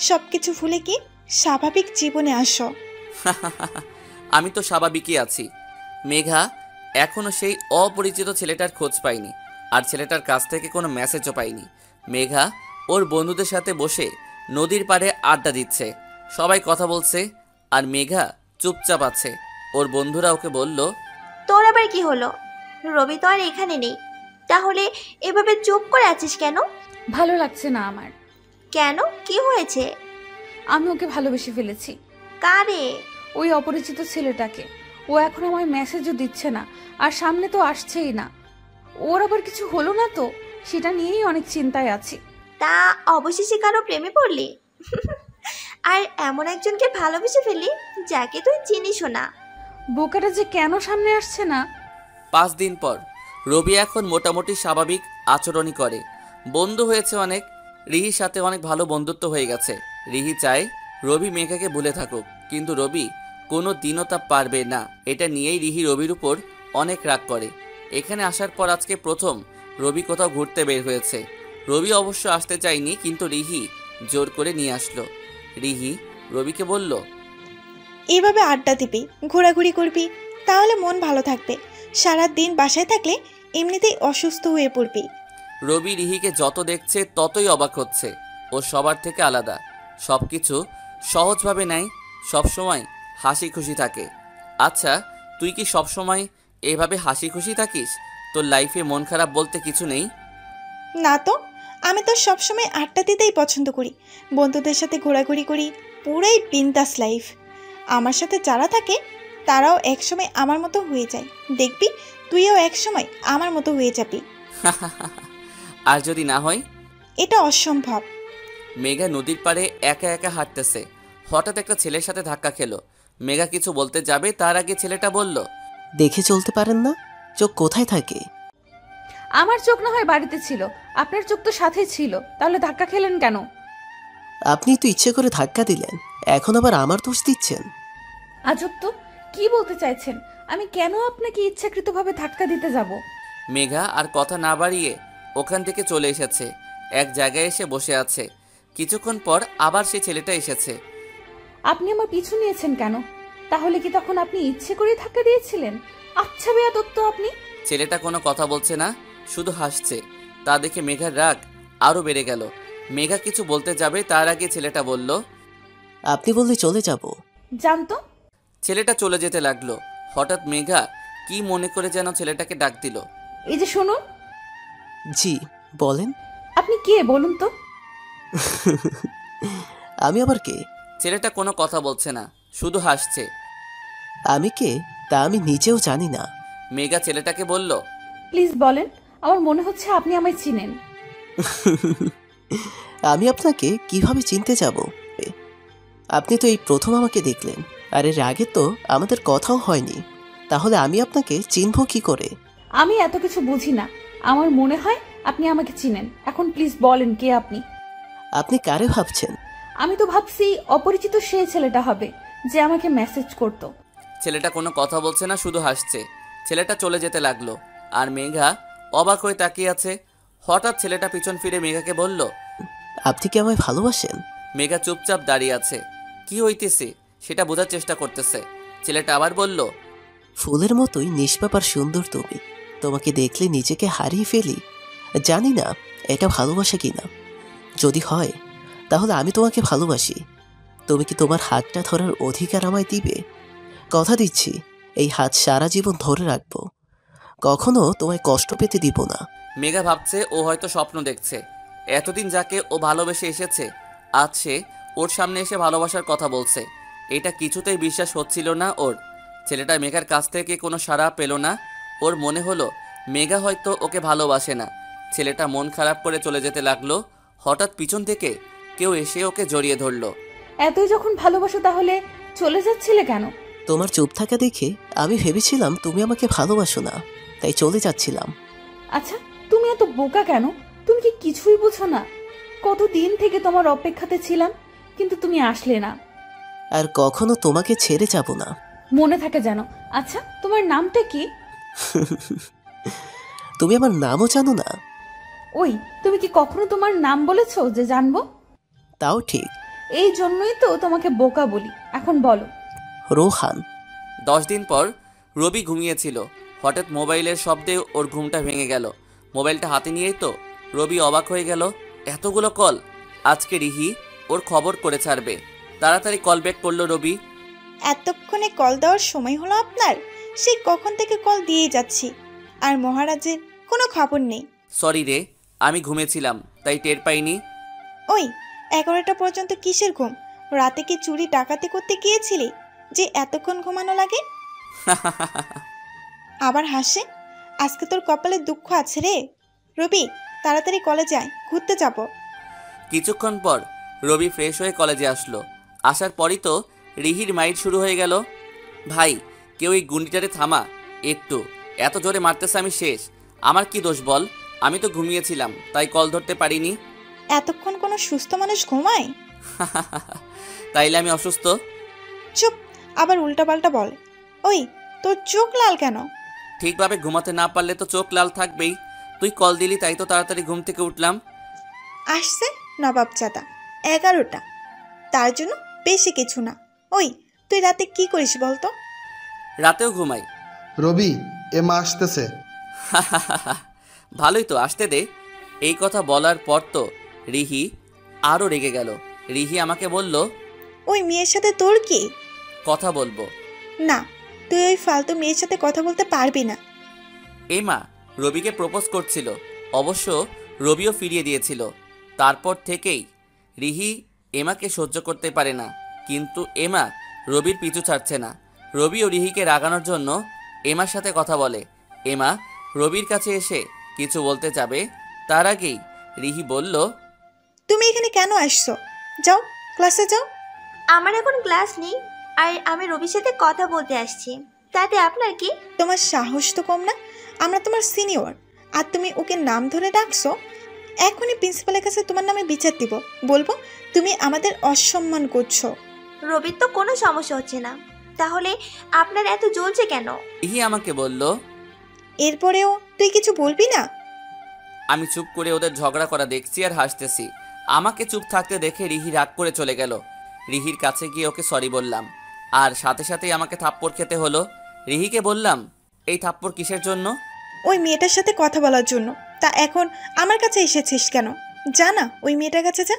সব কিছু ভুলে কি স্বাভাবিক জীবনে আসো। আমি তো স্বাভাবিকই আছি। মেঘা এখনো সেই অপরিচিত ছেলেটার খোঁজ পায়নি, আর ছেলেটার কাছ থেকে কোনো মেসেজও পাইনি। মেঘা ওর বন্ধুদের সাথে বসে নদীর পাড়ে আড্ডা দিচ্ছে, সবাই কথা বলছে, আর মেঘা চুপচাপ আছে। ওর বন্ধুরা ওকে বলল, তোর আবার কি হলো? রবি তো আর এখানে নেই, তাহলে এভাবে চুপ করে আছিস কেন? ভালো লাগছে না আমার। কেন, কি হয়েছে? আমি ওকে ভালোবেসে ফেলেছি। কারে? ওই অপরিচিত ছেলেটাকে। ও এখন আমায় মেসেজও দিচ্ছে না, আর সামনে তো আসছেই না। ওর আবার কিছু হলো না তো, সেটা নিয়েই অনেক চিন্তায় আছি। তা অবশেষে কারো প্রেমে পড়লি? আর এমন একজনকে ভালোবেসে ফেলি যাকে তুই চিনিসও না। বোকাটা যে কেন সামনে আসছে না। 5 দিন পর রবি এখন মোটামুটি স্বাভাবিক আচরণই করে, বন্ধু হয়েছে অনেক, রিহির সাথে অনেক ভালো বন্ধুত্ব হয়ে গেছে। রিহি চায় রবি মেঘাকে ভুলে থাকুক, কিন্তু রবি কোনো দিনও তা পারবে না। এটা নিয়েই রিহি রবির উপর অনেক রাগ করে। এখানে আসার পর আজকে প্রথম রবি কোথাও ঘুরতে বের হয়েছে। রবি অবশ্য আসতে চায়নি, কিন্তু রিহি জোর করে নিয়ে আসলো। রিহি রবিকে বলল, এইভাবে আড্ডা দিবি, ঘোরাঘুরি করবি, তাহলে মন ভালো থাকবে। সারা দিন বাসায় থাকলে এমনিতেই অসুস্থ হয়ে পড়বি। রবি রিহিকে যত দেখছে ততই অবাক হচ্ছে। ও সবার থেকে আলাদা, সব কিছু সহজভাবে নেয়, সবসময় হাসি খুশি থাকে। আচ্ছা, তুই কি সবসময় এভাবে হাসি খুশি থাকিস? তোর লাইফে মন খারাপ বলতে কিছু নেই? না তো, আমি তো সবসময় আড্ডা দিতেই পছন্দ করি, বন্ধুদের সাথে ঘোরাঘুরি করি, পুরাই বিন্দাস লাইফ। আমার সাথে যারা থাকে তারাও একসময় আমার মতো হয়ে যায়। দেখবি তুইও একসময় আমার মতো হয়ে যাবি। আর যদি না হয়? এটা অসম্ভব। মেঘা নদীর পাড়ে একা একা হাঁটতেছে, হঠাৎ একটা ছেলের সাথে ধাক্কা খেলো। মেঘা কিছু বলতে যাবে, তার আগে ছেলেটা বলল, দেখে চলতে পারেন না? চোখ কোথায় থাকে? আমার চোখ না হয় বাড়িতে ছিল, আপনার চোখ তো সাথেই ছিল, তাহলে ধাক্কা খেলেন কেন? আপনি তো ইচ্ছে করে ধাক্কা দিলেন, এখন আবার আমার দোষ দিচ্ছেন। আজব তো, কি বলতে চাইছেন? আমি কেন আপনাকে ইচ্ছাকৃতভাবে ধাক্কা দিতে যাব? মেঘা আর কথা না বাড়িয়ে ওখান থেকে চলে এসেছে, এক জায়গায় এসে বসে আছে। কিছুক্ষণ পর আবার সে ছেলেটা এসেছে। আপনি আমার পিছু নিয়েছেন কেন? তাহলে কি তখন আপনি ইচ্ছে করে ধাক্কা দিয়েছিলেন? আচ্ছা বেয়াদব তো আপনি। ছেলেটা কোনো কথা বলছে না, শুধু হাসছে। তা দেখে মেঘার রাগ আরও বেড়ে গেল। মেঘা কিছু বলতে যাবে, তার আগে ছেলেটা বলল, আপনি বললে চলে যাব। জানতো। ছেলেটা চলে যেতে লাগলো। হঠাৎ মেঘা কি মনে করে যেন ছেলেটাকে ডাক দিল। এই যে শুনুন। জি বলেন। আপনি কে বলুন তো? আমি আবার কে? ছেলেটা কোনো কথা বলছে না, শুধু হাসছে। আমি কে তা আমি নিজেও জানি না। মেঘা ছেলেটাকে বলল, প্লিজ বলেন, আমার মনে হচ্ছে আপনি আমায় চিনেন। আমি আপনাকে কিভাবে চিনতে যাব? আপনি তো এই প্রথম আমাকে দেখলেন, আর এর আগে তো আমাদের কথাও হয়নি, তাহলে আমি আপনাকে চিনব কি করে? আমি এত কিছু বুঝি না, আমার মনে হয় আপনি আমাকে চিনেন। এখন প্লিজ বলেন কে আপনি? আপনি কারে ভাবছেন? আমি তো ভাবছি অপরিচিত সেই ছেলেটা হবে যে আমাকে মেসেজ করত। ছেলেটা কোনো কথা বলছে না, শুধু হাসছে। ছেলেটা চলে যেতে লাগলো, আর মেঘা অবাক হয়ে তাকিয়ে আছে। হঠাৎ ছেলেটা পিছন ফিরে মেঘাকে বলল, আপনি কি আমায় ভালোবাসেন? মেঘা চুপচাপ দাঁড়িয়ে আছে, কি হইতেছে সেটা বোঝার চেষ্টা করতেছে। ছেলেটা আবার বলল, ফুলের মতোই নিষ্পাপ আর সুন্দর তুমি, তোমাকে দেখলে নিজেকে হারিয়ে ফেলি। জানি না এটা ভালোবাসা কিনা, যদি হয় তাহলে আমি তোমাকে ভালোবাসি। তুমি কি তোমার হাতটা ধরার অধিকার আমায় দিবে? কথা দিচ্ছি এই হাত সারা জীবন ধরে রাখবো, কখনো তোমায় কষ্ট পেতে দিব না। মেঘা ভাবছে ও হয়তো স্বপ্ন দেখছে। এতদিন যাকে ও ভালোবেসে এসেছে, আজ সে ওর সামনে এসে ভালোবাসার কথা বলছে। এটা কিছুতেই বিশ্বাস হচ্ছিল না ওর। ছেলেটা মেঘার কাছ থেকে কোনো সাড়া পেল না। ওর মনে হলো মেঘা হয়তো ওকে ভালোবাসে না। ছেলেটা মন খারাপ করে চলে যেতে লাগলো। হঠাৎ পিছন থেকে কেউ এসে ওকে জড়িয়ে ধরলো। এতই যখন ভালোবাসো তাহলে চলে যাচ্ছিলে কেন? তোমার চুপ থাকা দেখে আমি ভেবেছিলাম তুমি আমাকে ভালোবাসো না, তাই চলে যাচ্ছিলাম। আচ্ছা, তুমি এত বোকা কেন? তুমি কি কিছুই বুঝো না? কতদিন থেকে তোমার অপেক্ষাতে ছিলাম, কিন্তু তুমি আসলে না। আর কখনো তোমাকে ছেড়ে যাব না। মনে থাকে যেন। আচ্ছা, তোমার নামটা কি? তুমি আমার নামও জানো না? ওই, তুমি কি কখনো তোমার নাম বলেছো যে জানবো? তাও ঠিক। এই জন্যই তো তোমাকে বোকা বলি। এখন বলো। রোহান। 10 দিন পর রবি ঘুমিয়েছিল। হঠাৎ মোবাইলের শব্দে ওর ঘুমটা ভেঙে গেল। মোবাইলটা হাতে নিয়েই তো রবি অবাক হয়ে গেল, এতগুলো কল! আজকে রিহি ওর খবর করে ছাড়বে। তাড়াতাড়ি কল ব্যাক করলো রবি। এতক্ষণে কল দেওয়ার সময় হলো আপনার? সেই কখন থেকে কল দিয়েই যাচ্ছি, আর মহারাজের কোনো খবর নেই। সরি রে, আমি ঘুমিয়েছিলাম তাই টের পাইনি। ওই 11টা পর্যন্ত কিসের ঘুম? রাতে কি চুরি ডাকাতি করতে গিয়েছিলি যে এতক্ষণ ঘুমানো লাগে? আবার হাসে। আজকে তোর কপালে দুঃখ আছে রে। রবি, তাড়াতাড়ি কলেজে আয়, ঘুরতে যাব। কিছুক্ষণ পর রবি ফ্রেশ হয়ে কলেজে আসলো। আসার পরই তো রিহির মাইট শুরু হয়ে গেল। ভাই, কেউ এই গুন্ডিটারে থামা একটু, এত জোরে মারতেছে, আমি শেষ। আমার কি দোষ বল? আমি তো ঘুমিয়েছিলাম তাই কল ধরতে পারিনি। এতক্ষণ কোনো সুস্থ মানুষ ঘুমায়? তাইলে আমি অসুস্থ? চুপ, আবার উল্টাপাল্টা বল। ওই, তোর চোখ লাল কেন? ঠিকভাবে ঘুমাতে না পারলে তো চোখ লাল থাকবেই। তুই কল দিলি তাই তো তাড়াতাড়ি ঘুম থেকে উঠলাম। আসছে নবাবজাদা 11টা, তার জন্য বেশি কিছু না। ওই, তুই রাতে কি করিস বলতো? রাতেও ঘুমাই। রবি, এ মা আসতেছে। ভালোই তো, আসতে দে। এই কথা বলার পর তো রিহি আরও রেগে গেল। রিহি আমাকে বলল, ওই মেয়ের সাথে তোর কি? কথা বলবো না, তুই ওই ফালতু মেয়ের সাথে কথা বলতে পারবি না। এমা রবিকে প্রপোজ করছিল, অবশ্য রবিও ফিরিয়ে দিয়েছিল। তারপর থেকেই রিহি এমাকে সহ্য করতে পারে না, কিন্তু এমা রবির পিছু ছাড়ছে না। রবিও রিহিকে রাগানোর জন্য এমার সাথে কথা বলে। এমা রবির কাছে এসে কিছু বলতে যাবে, তার আগেই রিহি বলল, তুমি এখানে কেন আসছো? যাও, ক্লাসে যাও। আমার এখন ক্লাস নেই, আর আমি রবির সাথে কথা বলতে আসছি। তাতে আপনার কি? তোমার সাহস তো কম না। আমরা তোমার সিনিয়র, আর তুমি ওকে নাম ধরে ডাকছো। এখনই প্রিন্সিপালের কাছে তোমার নামে বিচার দিব। বলবো তুমি আমাদের অসম্মান করছো। রবির তো কোনো সমস্যা হচ্ছে না, তাহলে আপনার এত জ্বলছে কেন? রিহি আমাকে বলল। এরপরেও তুই কিছু বলবি না? আমি চুপ করে ওদের ঝগড়া করা দেখছি আর হাসতেছি। আমাকে চুপ থাকতে দেখে রিহি রাগ করে চলে গেল। রিহির কাছে গিয়ে ওকে সরি বললাম, আর সাথে সাথেই আমাকে থাপ্পড় খেতে হলো। রিহিকে বললাম, এই থাপ্পড় কিসের জন্য? ওই মেয়েটার সাথে কথা বলার জন্য। তা এখন আমার কাছে এসেছিস কেন? যা না, ওই মেয়েটার কাছে যা।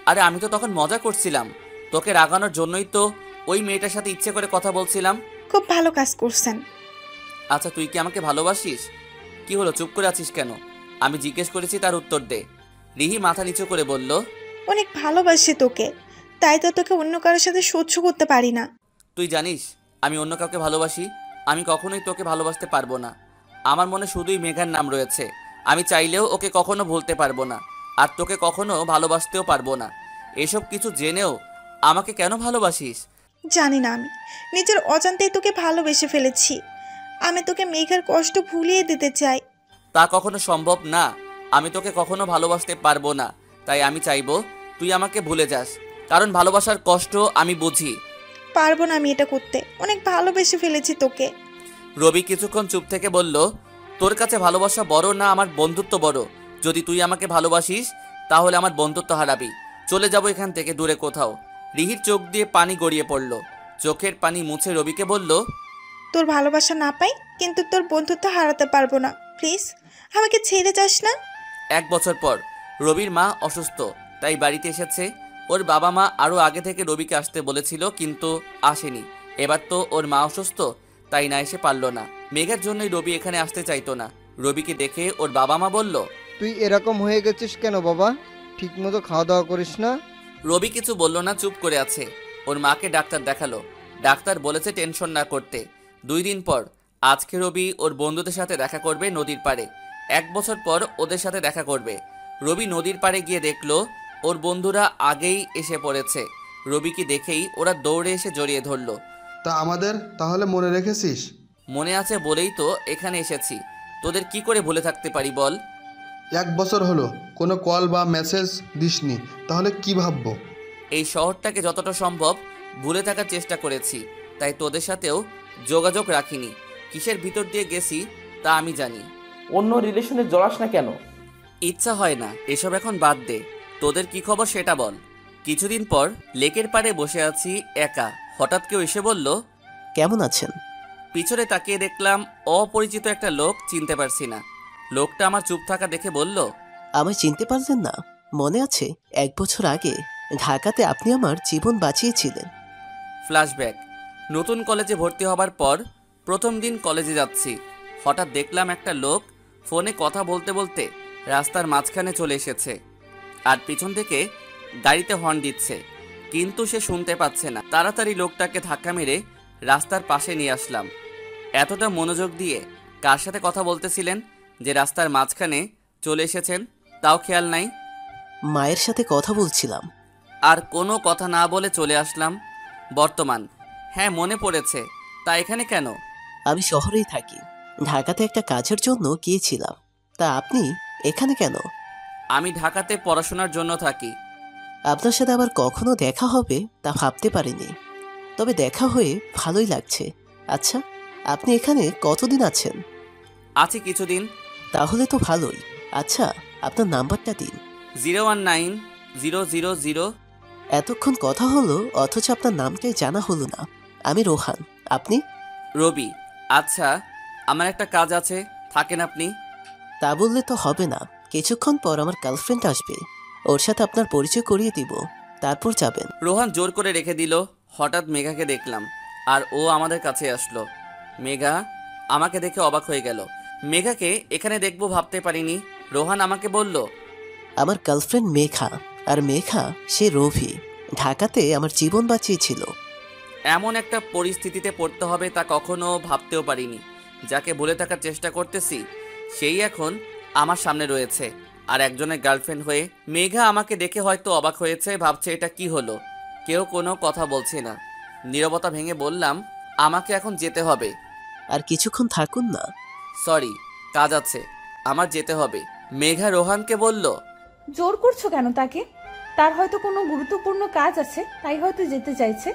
আরে আমি তো তখন মজা করছিলাম, তোকে রাগানোর জন্যই তো ওই মেয়েটার সাথে ইচ্ছে করে কথা বলছিলাম। খুব ভালো কাজ করছেন। আচ্ছা, তুই কি আমাকে ভালোবাসিস? কি হলো, চুপ করে আছিস কেন? আমি জিজ্ঞেস করেছি, তার উত্তর দে। রিহি মাথা নিচু করে বলল, অনেক ভালোবাসি তোকে, তাই তো তোকে অন্য কারোর সাথে সহ্য করতে পারি না। তুই জানিস আমি অন্য কাউকে ভালোবাসি? আমি কখনোই তোকে ভালোবাসতে পারবো না। আমার মনে শুধুই মেঘার নাম রয়েছে। আমি চাইলেও ওকে কখনো ভুলতে পারবো না, আর তোকে কখনো ভালোবাসতেও পারবো না। এসব কিছু জেনেও আমাকে কেন ভালোবাসিস? জানি না, আমি নিজের অজান্তেই তোকে ভালোবেসে ফেলেছি। আমি তোকে মেঘের কষ্ট ভুলিয়ে দিতে চাই। তা কখনো সম্ভব না। আমি তোকে কখনো ভালোবাসতে পারবো না, তাই আমি চাইবো তুই আমাকে ভুলে যাস, কারণ ভালোবাসার কষ্ট আমি বুঝি। পারবো না আমি এটা করতে, অনেক ভালোবেসে ফেলেছি তোকে। রবি কিছুক্ষণ চুপ থেকে বলল, তোর কাছে ভালোবাসা বড় না আমার বন্ধুত্ব বড়? যদি তুই আমাকে ভালোবাসিস তাহলে আমার বন্ধুত্ব হারাবি। চলে যাবো এখান থেকে দূরে কোথাও। রিহির চোখ দিয়ে পানি গড়িয়ে পড়ল। চোখের পানি মুছে রবিকে বলল, তোর ভালোবাসা না পাই, কিন্তু তোর বন্ধুত্ব হারাতে পারবো না। প্লিজ আমাকে ছেড়ে যাস না। 1 বছর পর রবির মা অসুস্থ, তাই বাড়িতে এসেছে। ওর বাবা মা আরও আগে থেকে রবিকে আসতে বলেছিল, কিন্তু আসেনি। এবার তো ওর মা অসুস্থ, তাই না এসে পারল না। মেঘার জন্যই রবি এখানে আসতে চাইতো না। রবিকে দেখে ওর বাবা মা বলল, তুই এরকম হয়ে গেছিস কেন বাবা? ঠিকমতো খাওয়া দাওয়া করিস না? রবি কিছু বলল না, চুপ করে আছে। ওর মাকে ডাক্তার দেখালো। ডাক্তার বলেছে টেনশন না করতে। 2 দিন পর আজকে রবি ওর বন্ধুদের সাথে দেখা করবে নদীর পাড়ে। 1 বছর পর ওদের সাথে দেখা করবে। রবি নদীর পাড়ে গিয়ে দেখলো ওর বন্ধুরা আগেই এসে পড়েছে। রবিকে দেখেই ওরা দৌড়ে এসে জড়িয়ে ধরলো। তা আমাদের তাহলে মনে রেখেছিস? মনে আছে বলেই তো এখানে এসেছি, তোদের কি করে ভুলে থাকতে পারি বল? 1 বছর হলো কোনো কল বা মেসেজ দিসনি, তাহলে কি ভাববো? এই শহরটাকে যতটা সম্ভব ভুলে থাকার চেষ্টা করেছি, তাই তোদের সাথেও যোগাযোগ রাখিনি। কিসের ভিতর দিয়ে গেছি তা আমি জানি। অন্য রিলেশনে জড়াস না কেন? ইচ্ছা হয় না, এসব এখন বাদ দে। তোদের কি খবর সেটা বল। কিছুদিন পর লেকের পাড়ে বসে আছি একা, হঠাৎ কেউ এসে বলল, কেমন আছেন? পিছনে তাকিয়ে দেখলাম অপরিচিত একটা লোক, চিনতে পারছি না। লোকটা আমার চুপ থাকা দেখে বলল, আমায় চিনতে পারলেন না? মনে আছে 1 বছর আগে ঢাকাতে আপনি আমার জীবন বাঁচিয়েছিলেন। ফ্ল্যাশব্যাক। নতুন কলেজে ভর্তি হবার পর প্রথম দিন কলেজে যাচ্ছি, হঠাৎ দেখলাম একটা লোক ফোনে কথা বলতে বলতে রাস্তার মাঝখানে চলে এসেছে আর পিছন থেকে গাড়িতে হর্ন দিচ্ছে, কিন্তু সে শুনতে পাচ্ছে না। তাড়াতাড়ি লোকটাকে ধাক্কা মেরে রাস্তার পাশে নিয়ে আসলাম। এতটা মনোযোগ দিয়ে কার সাথে কথা বলতেছিলেন যে রাস্তার মাঝখানে চলে এসেছেন তাও খেয়াল নাই। মায়ের সাথে কথা বলছিলাম। আর কোনো কথা না বলে চলে আসলাম বর্তমান। হ্যাঁ, মনে পড়েছে। তা এখানে কেন? আমি শহরেই থাকি, ঢাকাতে একটা কাজের জন্য গিয়েছিলাম। তা আপনি এখানে কেন? আমি ঢাকাতে পড়াশোনার জন্য থাকি। আপনার সাথে আবার কখনো দেখা হবে তা ভাবতে পারিনি, তবে দেখা হয়ে ভালোই লাগছে। আচ্ছা, আপনি এখানে কতদিন আছেন? আছি কিছুদিন। তাহলে তো ভালোই। আচ্ছা, আপনার নাম্বারটা দিন। 019-000। এতক্ষণ কথা হলো অথচ আপনার নামটাই জানা হলো না। আমি রোহান, আপনি? রবি। আচ্ছা, আমার একটা কাজ আছে, থাকেন আপনি? তা বললে তো হবে না, কিছুক্ষণ পর আমার গার্লফ্রেন্ড আসবে, ওর সাথে আপনার পরিচয় করিয়ে দিব, তারপর যাবেন। রোহান জোর করে রেখে দিল। হঠাৎ মেঘাকে দেখলাম আর ও আমাদের কাছে আসলো। মেঘা আমাকে দেখে অবাক হয়ে গেল। মেঘাকে এখানে দেখবো ভাবতে পারিনি। রোহান আমাকে বলল, আমার গার্লফ্রেন্ড মেঘা, আর মেঘা সে রভি, ঢাকাতে আমার জীবন বাঁচিয়েছিল। এমন একটা পরিস্থিতিতে পড়তে হবে তা কখনো ভাবতেও পারিনি। যাকে ভুলে থাকার চেষ্টা করতেছি সেই এখন আমার সামনে রয়েছে আর একজনের গার্লফ্রেন্ড হয়ে। মেঘা আমাকে দেখে হয়তো অবাক হয়েছে, ভাবছে এটা কি হলো। কেউ কোনো কথা বলছে না। নীরবতা ভেঙে বললাম, আমাকে এখন যেতে হবে। আর কিছুক্ষণ থাকুন না। সরি, কাজ আছে, আমার যেতে হবে। মেঘা রোহানকে বলল, জোর করছো কেন তাকে? তার হয়তো কোনো গুরুত্বপূর্ণ কাজ আছে, তাই হয়তো যেতে চাইছে।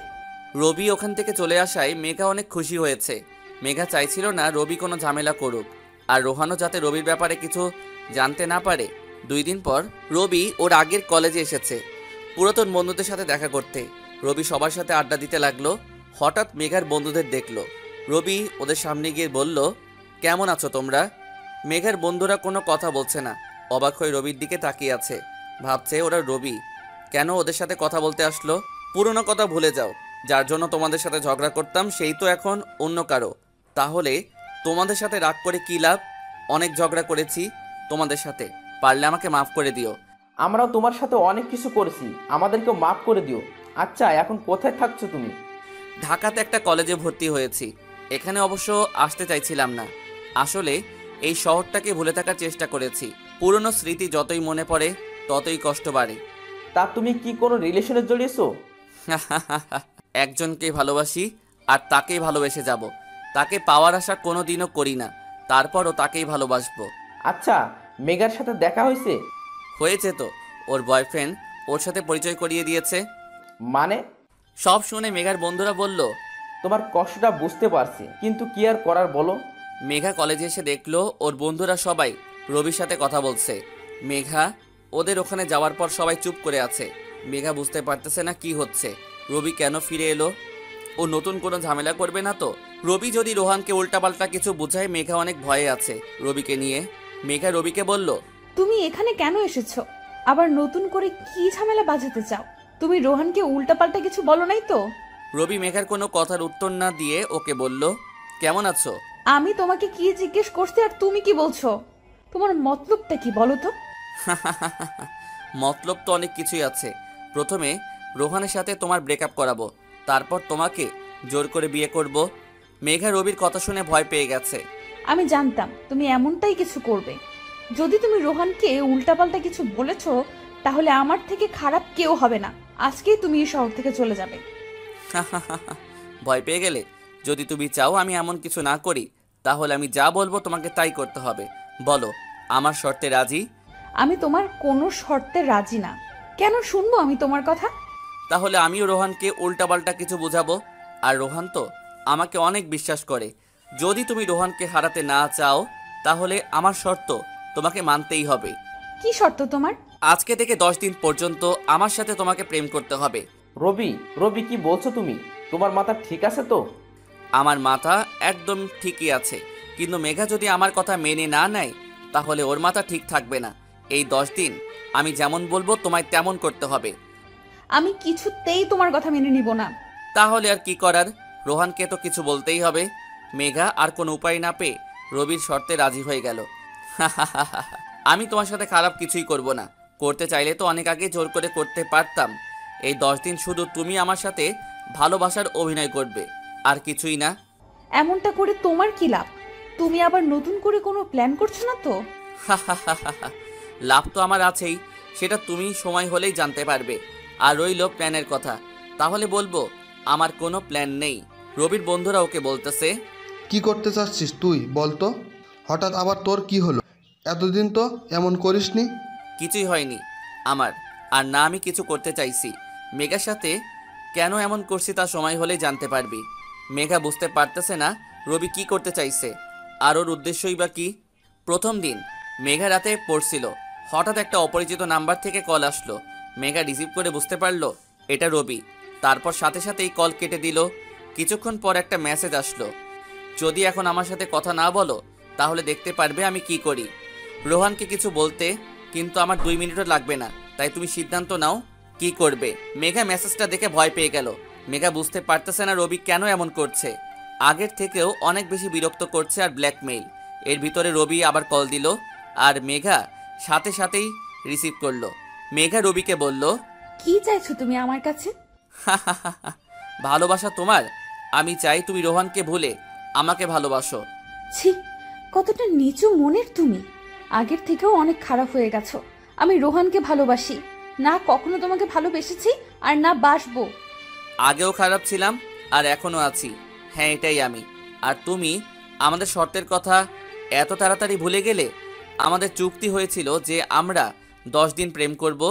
রবি ওখান থেকে চলে আসায় মেঘা অনেক খুশি হয়েছে। মেঘা চাইছিল না রবি কোনো ঝামেলা করুক, আর রোহানও যাতে রবির ব্যাপারে কিছু জানতে না পারে। 2 দিন পর রবি ওর আগের কলেজে এসেছে পুরাতন বন্ধুদের সাথে দেখা করতে। রবি সবার সাথে আড্ডা দিতে লাগলো। হঠাৎ মেঘার বন্ধুদের দেখলো। রবি ওদের সামনে গিয়ে বলল, কেমন আছো তোমরা? মেঘার বন্ধুরা কোনো কথা বলছে না, অবাক হয়ে রবির দিকে তাকিয়ে আছে। ভাবছে ওরা রবি কেন ওদের সাথে কথা বলতে আসলো। পুরনো কথা ভুলে যাও, যার জন্য তোমাদের সাথে ঝগড়া করতাম সেই তো এখন অন্য কারো। তাহলে তোমাদের সাথে রাগ করে কী লাভ? অনেক ঝগড়া করেছি তোমাদের সাথে, পারলে আমাকে মাফ করে দিও। আমরাও তোমার সাথে অনেক কিছু করেছি, আমাদেরকেও মাফ করে দিও। আচ্ছা, এখন কোথায় থাকছো তুমি? ঢাকাতে একটা কলেজে ভর্তি হয়েছি। এখানে অবশ্য আসতে চাইছিলাম না। আসলে এই শহরটাকে ভুলে থাকার চেষ্টা করেছি। পুরনো স্মৃতি যতই মনে পড়ে ততই কষ্ট বাড়ে। তা তুমি কি কোনো রিলেশনে জড়িয়েছো? একজনকে ভালোবাসি আর তাকেই ভালোবেসে যাব। তাকে পাওয়ার আশা কোনো দিনও করি না, তারপরও তাকেই ভালোবাসবো। আচ্ছা, মেঘার সাথে দেখা হয়েছে? হয়েছে তো, ওর বয়ফ্রেন্ড ওর সাথে পরিচয় করিয়ে দিয়েছে। মানে? সব শুনে মেঘার বন্ধুরা বলল, তোমার কষ্টটা বুঝতে পারছি, কিন্তু কি আর করার বলো। মেঘা কলেজে এসে দেখলো ওর বন্ধুরা সবাই রবির সাথে কথা বলছে। মেঘা ওদের ওখানে যাওয়ার পর সবাই চুপ করে আছে। মেঘা বুঝতে পারতেছে না কি হচ্ছে। রবি কেন ফিরে এলো? ও নতুন কোনো ঝামেলা করবে না তো? রবি যদি রোহানকে উল্টাপাল্টা কিছু বোঝায়, মেঘা অনেক ভয়ে আছে রবিকে নিয়ে। মেঘা রবিকে বলল, তুমি এখানে কেন এসেছো? আবার নতুন করে কি ঝামেলা বাজাতে চাও? তুমি রোহানকে উল্টাপাল্টা কিছু বলো নাই তো? রবি মেঘার কোনো কথার উত্তর না দিয়ে ওকে বলল, কেমন আছো? আমি তোমাকে কি জিজ্ঞেস করছি আর তুমি কি বলছো? তোমার মতলবটা কি বলো তো? মতলব তো অনেক কিছুই আছে। প্রথমে রোহানের সাথে তোমার ব্রেকআপ করাবো, তারপর তোমাকে জোর করে বিয়ে করব। মেঘা রবির কথা শুনে ভয় পেয়ে গেছে। আমি জানতাম তুমি এমনটাই কিছু করবে। যদি তুমি রোহানকে উল্টাপাল্টা কিছু বলেছো, তাহলে আমার থেকে খারাপ কেউ হবে না। আজকেই তুমি এই শহর থেকে চলে যাবে। ভয় পেয়ে গেলে? যদি তুমি চাও আমি এমন কিছু না করি, তাহলে আমি যা বলবো তোমাকে তাই করতে হবে। বলো, আমার শর্তে রাজি? আমি তোমার কোনো শর্তে রাজি না। কেন শুনবো আমি তোমার কথা? তাহলে আমিও রোহানকে উল্টাপাল্টা কিছু বোঝাবো। আর রোহান তো আমাকে অনেক বিশ্বাস করে। যদি তুমি রোহানকে হারাতে না চাও, তাহলে আমার শর্ত তোমাকে মানতেই হবে। কি শর্ত তোমার? আজকে থেকে 10 দিন পর্যন্ত আমার সাথে তোমাকে প্রেম করতে হবে। রবি, রবি কি বলছো তুমি? তোমার মাথা ঠিক আছে তো? আমার মাথা একদম ঠিকই আছে, কিন্তু মেঘা যদি আমার কথা মেনে না নেয়, তাহলে ওর মাথা ঠিক থাকবে না। এই 10 দিন আমি যেমন বলবো তোমায় তেমন করতে হবে। আমি কিছুতেই তোমার কথা মেনে নিব না। তাহলে আর কি করার, রোহানকে তো কিছু বলতেই হবে। মেঘা আর কোনো উপায় না পেয়ে রবির শর্তে রাজি হয়ে গেল। আমি তোমার সাথে খারাপ কিছুই করব না। করতে চাইলে তো অনেক আগে জোর করে করতে পারতাম। এই 10 দিন শুধু তুমি আমার সাথে ভালোবাসার অভিনয় করবে, আর কিছুই না। এমনটা করে তোমার কি লাভ? তুমি আবার নতুন করে কোনো প্ল্যান করছো না তো? লাভ তো আমার আছেই, সেটা তুমি সময় হলেই জানতে পারবে। আর রইল প্ল্যানের কথা, তাহলে বলবো আমার কোনো প্ল্যান নেই। রবির বন্ধুরা ওকে বলতেছে, কি করতে চাচ্ছিস তুই বল তো? হঠাৎ আবার তোর কি হলো? এতদিন তো এমন করিসনি। কিছুই হয়নি আমার, আর না আমি কিছু করতে চাইছি। মেঘার সাথে কেন এমন করছি তা সময় হলেই জানতে পারবি। মেঘা বুঝতে পারতেছে না রবি কি করতে চাইছে, আর ওর উদ্দেশ্যই বা কি। প্রথম দিন মেঘা রাতে পড়ছিল, হঠাৎ একটা অপরিচিত নাম্বার থেকে কল আসলো। মেঘা রিসিভ করে বুঝতে পারলো এটা রবি। তারপর সাথে সাথেই কল কেটে দিল। কিছুক্ষণ পর একটা মেসেজ আসলো, যদি এখন আমার সাথে কথা না বলো তাহলে দেখতে পারবে আমি কি করি। রোহানকে কিছু বলতে কিন্তু আমার 2 মিনিটও লাগবে না, তাই তুমি সিদ্ধান্ত নাও কি করবে। মেঘা মেসেজটা দেখে ভয় পেয়ে গেল। মেঘা বুঝতে পারতেছে না রবি কেন এমন করছে। আগের থেকেও অনেক বেশি বিরক্ত করছে আর ব্ল্যাকমেইল। এর ভিতরে রবি আবার কল দিল, আর মেঘা সাথে সাথেই রিসিভ করলো। মেঘা রবিকে বলল, কি চাইছো তুমি আমার কাছে? ভালোবাসা তোমার? আমি চাই তুমি রোহানকে ভুলে আমাকে ভালোবাসো। ছি, কতটা নিচু মনের তুমি। আগের থেকেও অনেক খারাপ হয়ে গেছো। আমি রোহানকে ভালোবাসি না, কখনো তোমাকে ভালোবেসেছি আর না বাসবো। আগেও খারাপ ছিলাম আর এখনো আছি। হ্যাঁ, এটাই আমি। আর তুমি আমাদের শর্তের কথা এত তাড়াতাড়ি ভুলে গেলে? আমাদের চুক্তি হয়েছিল যে আমরা 10 দিন প্রেম করব,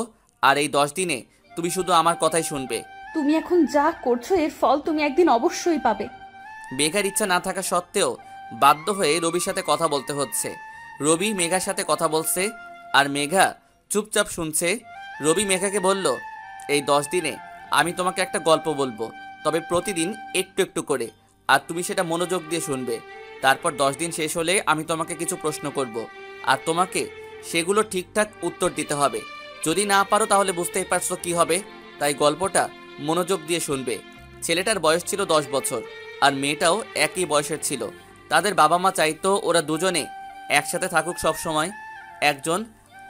আর এই 10 দিনে তুমি শুধু আমার কথাই শুনবে। তুমি এখন যা করছো এর ফল তুমি একদিন অবশ্যই পাবে। মেঘার ইচ্ছা না থাকা সত্ত্বেও বাধ্য হয়ে রবির সাথে কথা বলতে হচ্ছে। রবি মেঘার সাথে কথা বলছে আর মেঘা চুপচাপ শুনছে। রবি মেঘাকে বলল, এই 10 দিনে আমি তোমাকে একটা গল্প বলবো, তবে প্রতিদিন একটু একটু করে, আর তুমি সেটা মনোযোগ দিয়ে শুনবে। তারপর 10 দিন শেষ হলে আমি তোমাকে কিছু প্রশ্ন করব, আর তোমাকে সেগুলো ঠিকঠাক উত্তর দিতে হবে। যদি না পারো তাহলে বুঝতেই পারছো কি হবে, তাই গল্পটা মনোযোগ দিয়ে শুনবে। ছেলেটার বয়স ছিল 10 বছর, আর মেয়েটাও একই বয়সের ছিল। তাদের বাবা মা চাইতো ওরা দুজনে একসাথে থাকুক সব সময়। একজন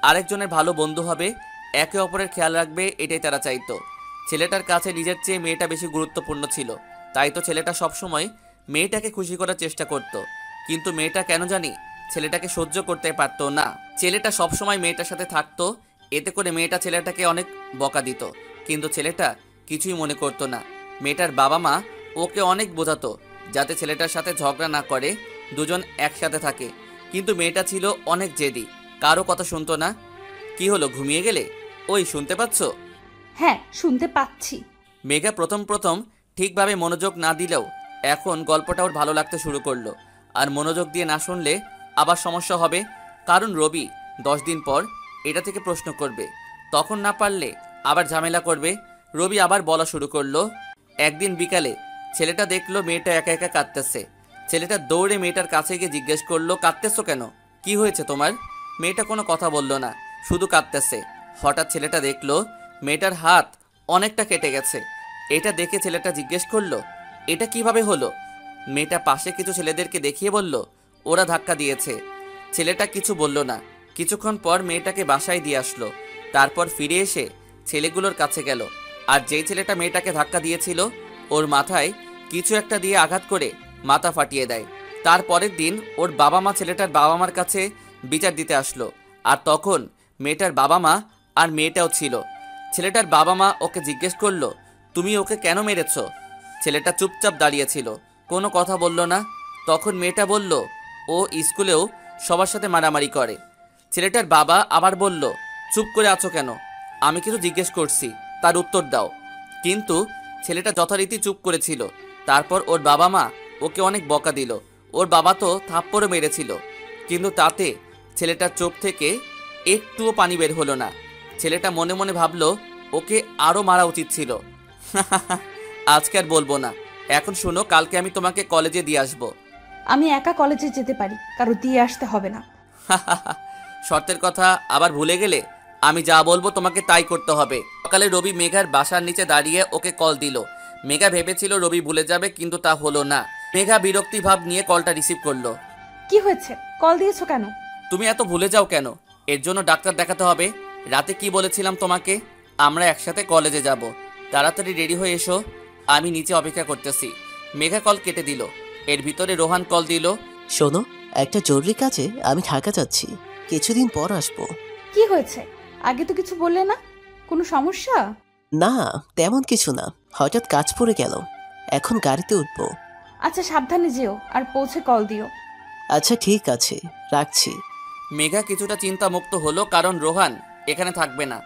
আরেকজনের ভালো বন্ধু হবে, একে অপরের খেয়াল রাখবে, এটাই তারা চাইতো। ছেলেটার কাছে নিজের চেয়ে মেয়েটা বেশি গুরুত্বপূর্ণ ছিল, তাই তো ছেলেটা সবসময় মেয়েটাকে খুশি করার চেষ্টা করত। কিন্তু মেয়েটা কেন জানি ছেলেটাকে সহ্য করতে পারতো না। ছেলেটা সবসময় মেয়েটার সাথে থাকতো, এতে করে মেয়েটা ছেলেটাকে অনেক বকা দিত, কিন্তু ছেলেটা কিছুই মনে করতো না। মেয়েটার বাবা মা ওকে অনেক বোঝাতো যাতে ছেলেটার সাথে ঝগড়া না করে, দুজন একসাথে থাকে। কিন্তু মেয়েটা ছিল অনেক জেদি, কারো কথা শুনতো না। কি হলো, ঘুমিয়ে গেলে? ওই শুনতে পাচ্ছ? হ্যাঁ, শুনতে পাচ্ছি। মেঘা প্রথম প্রথম ঠিকভাবে মনোযোগ না দিলেও এখন গল্পটা ওর ভালো লাগতে শুরু করলো। আর মনোযোগ দিয়ে না শুনলে আবার সমস্যা হবে, কারণ রবি 10 দিন পর এটা থেকে প্রশ্ন করবে, তখন না পারলে আবার ঝামেলা করবে। রবি আবার বলা শুরু করলো। একদিন বিকালে ছেলেটা দেখলো মেয়েটা একা একা কাঁদতেছে। ছেলেটা দৌড়ে মেয়েটার কাছে গিয়ে জিজ্ঞেস করলো, কাঁদতেছো কেন? কি হয়েছে তোমার? মেয়েটা কোনো কথা বলল না, শুধু কাঁদতেছে। হঠাৎ ছেলেটা দেখলো মেয়েটার হাত অনেকটা কেটে গেছে। এটা দেখে ছেলেটা জিজ্ঞেস করলো, এটা কিভাবে হলো? মেয়েটা পাশে কিছু ছেলেদেরকে দেখিয়ে বলল, ওরা ধাক্কা দিয়েছে। ছেলেটা কিছু বলল না। কিছুক্ষণ পর মেয়েটাকে বাসায় দিয়ে আসলো। তারপর ফিরে এসে ছেলেগুলোর কাছে গেল, আর যেই ছেলেটা মেয়েটাকে ধাক্কা দিয়েছিল ওর মাথায় কিছু একটা দিয়ে আঘাত করে মাথা ফাটিয়ে দেয়। তারপরের দিন ওর বাবা মা ছেলেটার বাবা মার কাছে বিচার দিতে আসলো, আর তখন মেয়েটার বাবা মা আর মেয়েটাও ছিল। ছেলেটার বাবা মা ওকে জিজ্ঞেস করলো, তুমি ওকে কেন মেরেছো? ছেলেটা চুপচাপ দাঁড়িয়েছিল, কোনো কথা বলল না। তখন মেয়েটা বলল ও স্কুলেও সবার সাথে মারামারি করে। ছেলেটার বাবা আবার বলল, চুপ করে আছো কেন, আমি কিছু জিজ্ঞেস করছি, তার উত্তর দাও। কিন্তু ছেলেটা যথারীতি চুপ করেছিল। তারপর ওর বাবা মা ওকে অনেক বকা দিল। ওর বাবা তো থাপ্পড়ও মেরেছিল, কিন্তু তাতে ছেলেটার চোখ থেকে একটুও পানি বের হলো না। ছেলেটা মনে মনে ভাবলো ওকে আরও মারা উচিত ছিল। আজকে আর বলবো না। এখন শোনো, কালকে আমি তোমাকে কলেজে দিয়ে আসবো। আমি একা কলেজে যেতে পারি, কারো দিয়ে আসতে হবে না। শর্তের কথা আবার ভুলে গেলে? আমি যা বলবো তোমাকে তাই করতে হবে। সকালে রবি মেঘার বাসার নিচে দাঁড়িয়ে ওকে কল দিল। মেঘা ভেবেছিল রবি ভুলে যাবে, কিন্তু তা হলো না। মেঘা বিরক্তি ভাব নিয়ে কলটা রিসিভ করলো। কি হয়েছে, কল দিয়েছো কেন? তুমি এত ভুলে যাও কেন? এর জন্য ডাক্তার দেখাতে হবে। রাতে কি বলেছিলাম তোমাকে? আমরা একসাথে কলেজে যাব। তাড়াতাড়ি রেডি হয়ে এসো, আমি নিচে অপেক্ষা করতেছি। মেঘা কল কেটে দিল। এর ভিতরে রোহান কল দিল। শোনো, একটা জরুরি কাজে আমি ঢাকা যাচ্ছি, কিছুদিন পর আসবো। কি হয়েছে? আগে তো কিছু বললে না। কোনো সমস্যা? না, তেমন কিছু না, হঠাৎ কাজ পড়ে গেল, এখন গাড়িতে উঠবো। আচ্ছা, সাবধানে যেও আর পৌঁছে কল দিও। আচ্ছা ঠিক আছে, রাখছি। মেঘা কিছুটা চিন্তামুক্ত হলো, কারণ রোহান এখানে থাকবে না।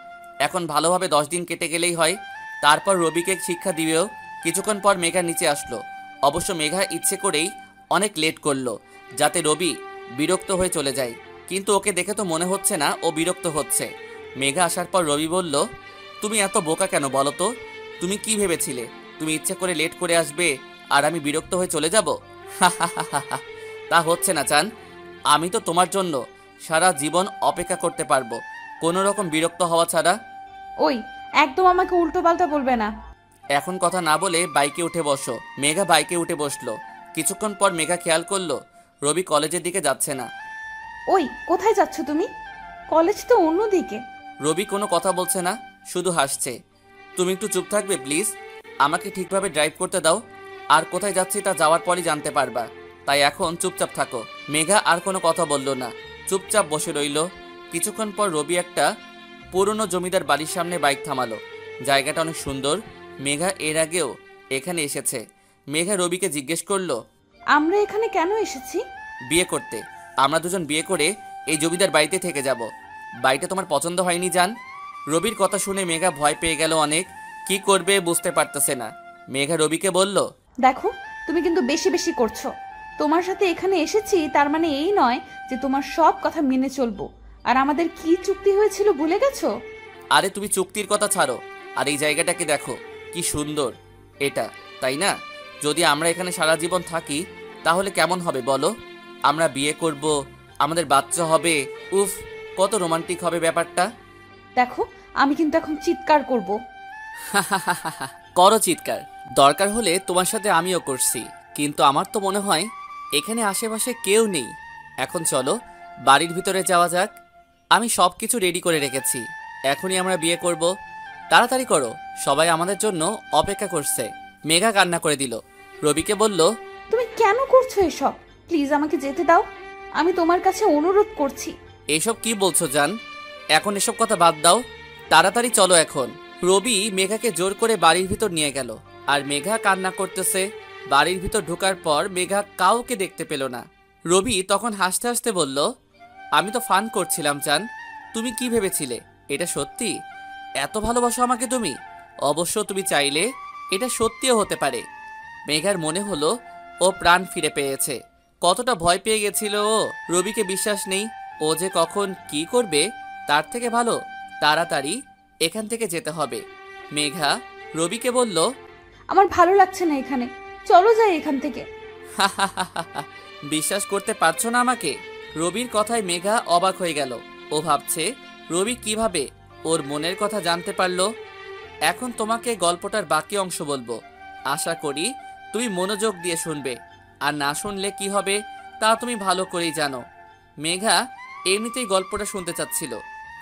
এখন ভালোভাবে 10 দিন কেটে গেলেই হয়। তারপর রবিকে শিক্ষা দিবেও। কিছুক্ষণ পর মেঘা নিচে আসলো। অবশ্য মেঘা ইচ্ছে করেই অনেক লেট করলো, যাতে রবি বিরক্ত হয়ে চলে যায়। কিন্তু ওকে দেখে তো মনে হচ্ছে না ও বিরক্ত হচ্ছে। মেঘা আসার পর রবি বলল, তুমি এত বোকা কেন বলো তো? তুমি কি ভেবেছিলে তুমি ইচ্ছে করে লেট করে আসবে আর আমি বিরক্ত হয়ে চলে যাব? তা হচ্ছে না চান। আমি তো তোমার জন্য সারা জীবন অপেক্ষা করতে পারবো, কোনো রকম বিরক্ত হওয়া ছাড়া। ওই, একদম আমাকে উল্টো পাল্টা বলবে না। এখন কথা না বলে বাইকে উঠে বসো। মেঘা বাইকে উঠে বসলো। কিছুক্ষণ পর মেঘা খেয়াল করলো রবি কলেজের দিকে যাচ্ছে না। ওই, কোথায় যাচ্ছ তুমি? কলেজ তো অন্যদিকে। রবি কোনো কথা বলছে না, শুধু হাসছে। তুমি একটু চুপ থাকবে প্লিজ? আমাকে ঠিকভাবে ড্রাইভ করতে দাও। আর কোথায় যাচ্ছি তা যাওয়ার পরই জানতে পারবা, তাই এখন চুপচাপ থাকো। মেঘা আর কোনো কথা বলল না, চুপচাপ বসে রইল। কিছুক্ষণ পর রবি একটা পুরনো জমিদার বাড়ির সামনে বাইক থামালো। জায়গাটা অনেক সুন্দর। মেঘা এর আগেও এখানে এসেছে। মেঘা রবিকে জিজ্ঞেস করলো, আমরা এখানে কেন এসেছি? বিয়ে করতে। আমরা দুজন বিয়ে করে এই জমিদার বাড়িতে থেকে যাব। বাড়িটা তোমার পছন্দ হয়নি জান? রবির কথা শুনে মেঘা ভয় পেয়ে গেল অনেক। কি করবে বুঝতে পারতেছে না। মেঘা রবিকে বলল, দেখো, তুমি কিন্তু বেশি বেশি করছো। তোমার সাথে এখানে এসেছি তার মানে এই নয় যে তোমার সব কথা মেনে চলবো। আর আমাদের কি চুক্তি হয়েছিল ভুলে গেছো? আরে তুমি চুক্তির কথা ছাড়ো, আর এই জায়গাটাকে দেখো কি সুন্দর এটা, তাই না? যদি আমরা এখানে সারা জীবন থাকি তাহলে কেমন হবে বলো? আমরা বিয়ে করব, আমাদের বাচ্চা হবে। উফ, কত রোমান্টিক হবে ব্যাপারটা। দেখো, আমি কিন্তু এখন চিৎকার করব। করো চিৎকার, দরকার হলে তোমার সাথে আমিও করছি। কিন্তু আমার তো মনে হয় এখানে আশেপাশে কেউ নেই। এখন চলো বাড়ির ভিতরে যাওয়া যাক। আমি সব কিছু রেডি করে রেখেছি, এখনই আমরা বিয়ে করব। তাড়াতাড়ি করো, সবাই আমাদের জন্য অপেক্ষা করছে। মেঘা কান্না করে দিল। রবিকে বলল, তুমি কেন করছো এসব? প্লিজ আমাকে যেতে দাও, আমি তোমার কাছে অনুরোধ করছি। এসব কি বলছো জান? এখন এসব কথা বাদ দাও, তাড়াতাড়ি চলো এখন। রবি মেঘাকে জোর করে বাড়ির ভিতর নিয়ে গেল, আর মেঘা কান্না করতেছে। বাড়ির ভিতর ঢোকার পর মেঘা কাউকে দেখতে পেল না। রবি তখন হাসতে হাসতে বলল, আমি তো ফান করছিলাম জান। তুমি কি ভেবেছিলে এটা সত্যি? এত ভালোবাসো আমাকে তুমি? অবশ্য তুমি চাইলে এটা সত্যিও হতে পারে। মেঘার মনে হলো ও প্রাণ ফিরে পেয়েছে। কতটা ভয় পেয়ে গেছিল ও। রবিকে বিশ্বাস নেই, ও যে কখন কি করবে। তার থেকে ভালো তাড়াতাড়ি এখান থেকে যেতে হবে। মেঘা রবিকে বলল, আমার ভালো লাগছে না এখানে, চলো যাই এখান থেকে। বিশ্বাস করতে পারছো না আমাকে? রবির কথায় মেঘা অবাক হয়ে গেল। ও ভাবছে রবি কিভাবে ওর মনের কথা জানতে পারলো। এখন তোমাকে গল্পটার বাকি অংশ বলবো, আশা করি তুমি মনোযোগ দিয়ে শুনবে। আর না শুনলে কি হবে তা তুমি ভালো করেই জানো। মেঘা এমনিতেই গল্পটা শুনতে চাচ্ছিল,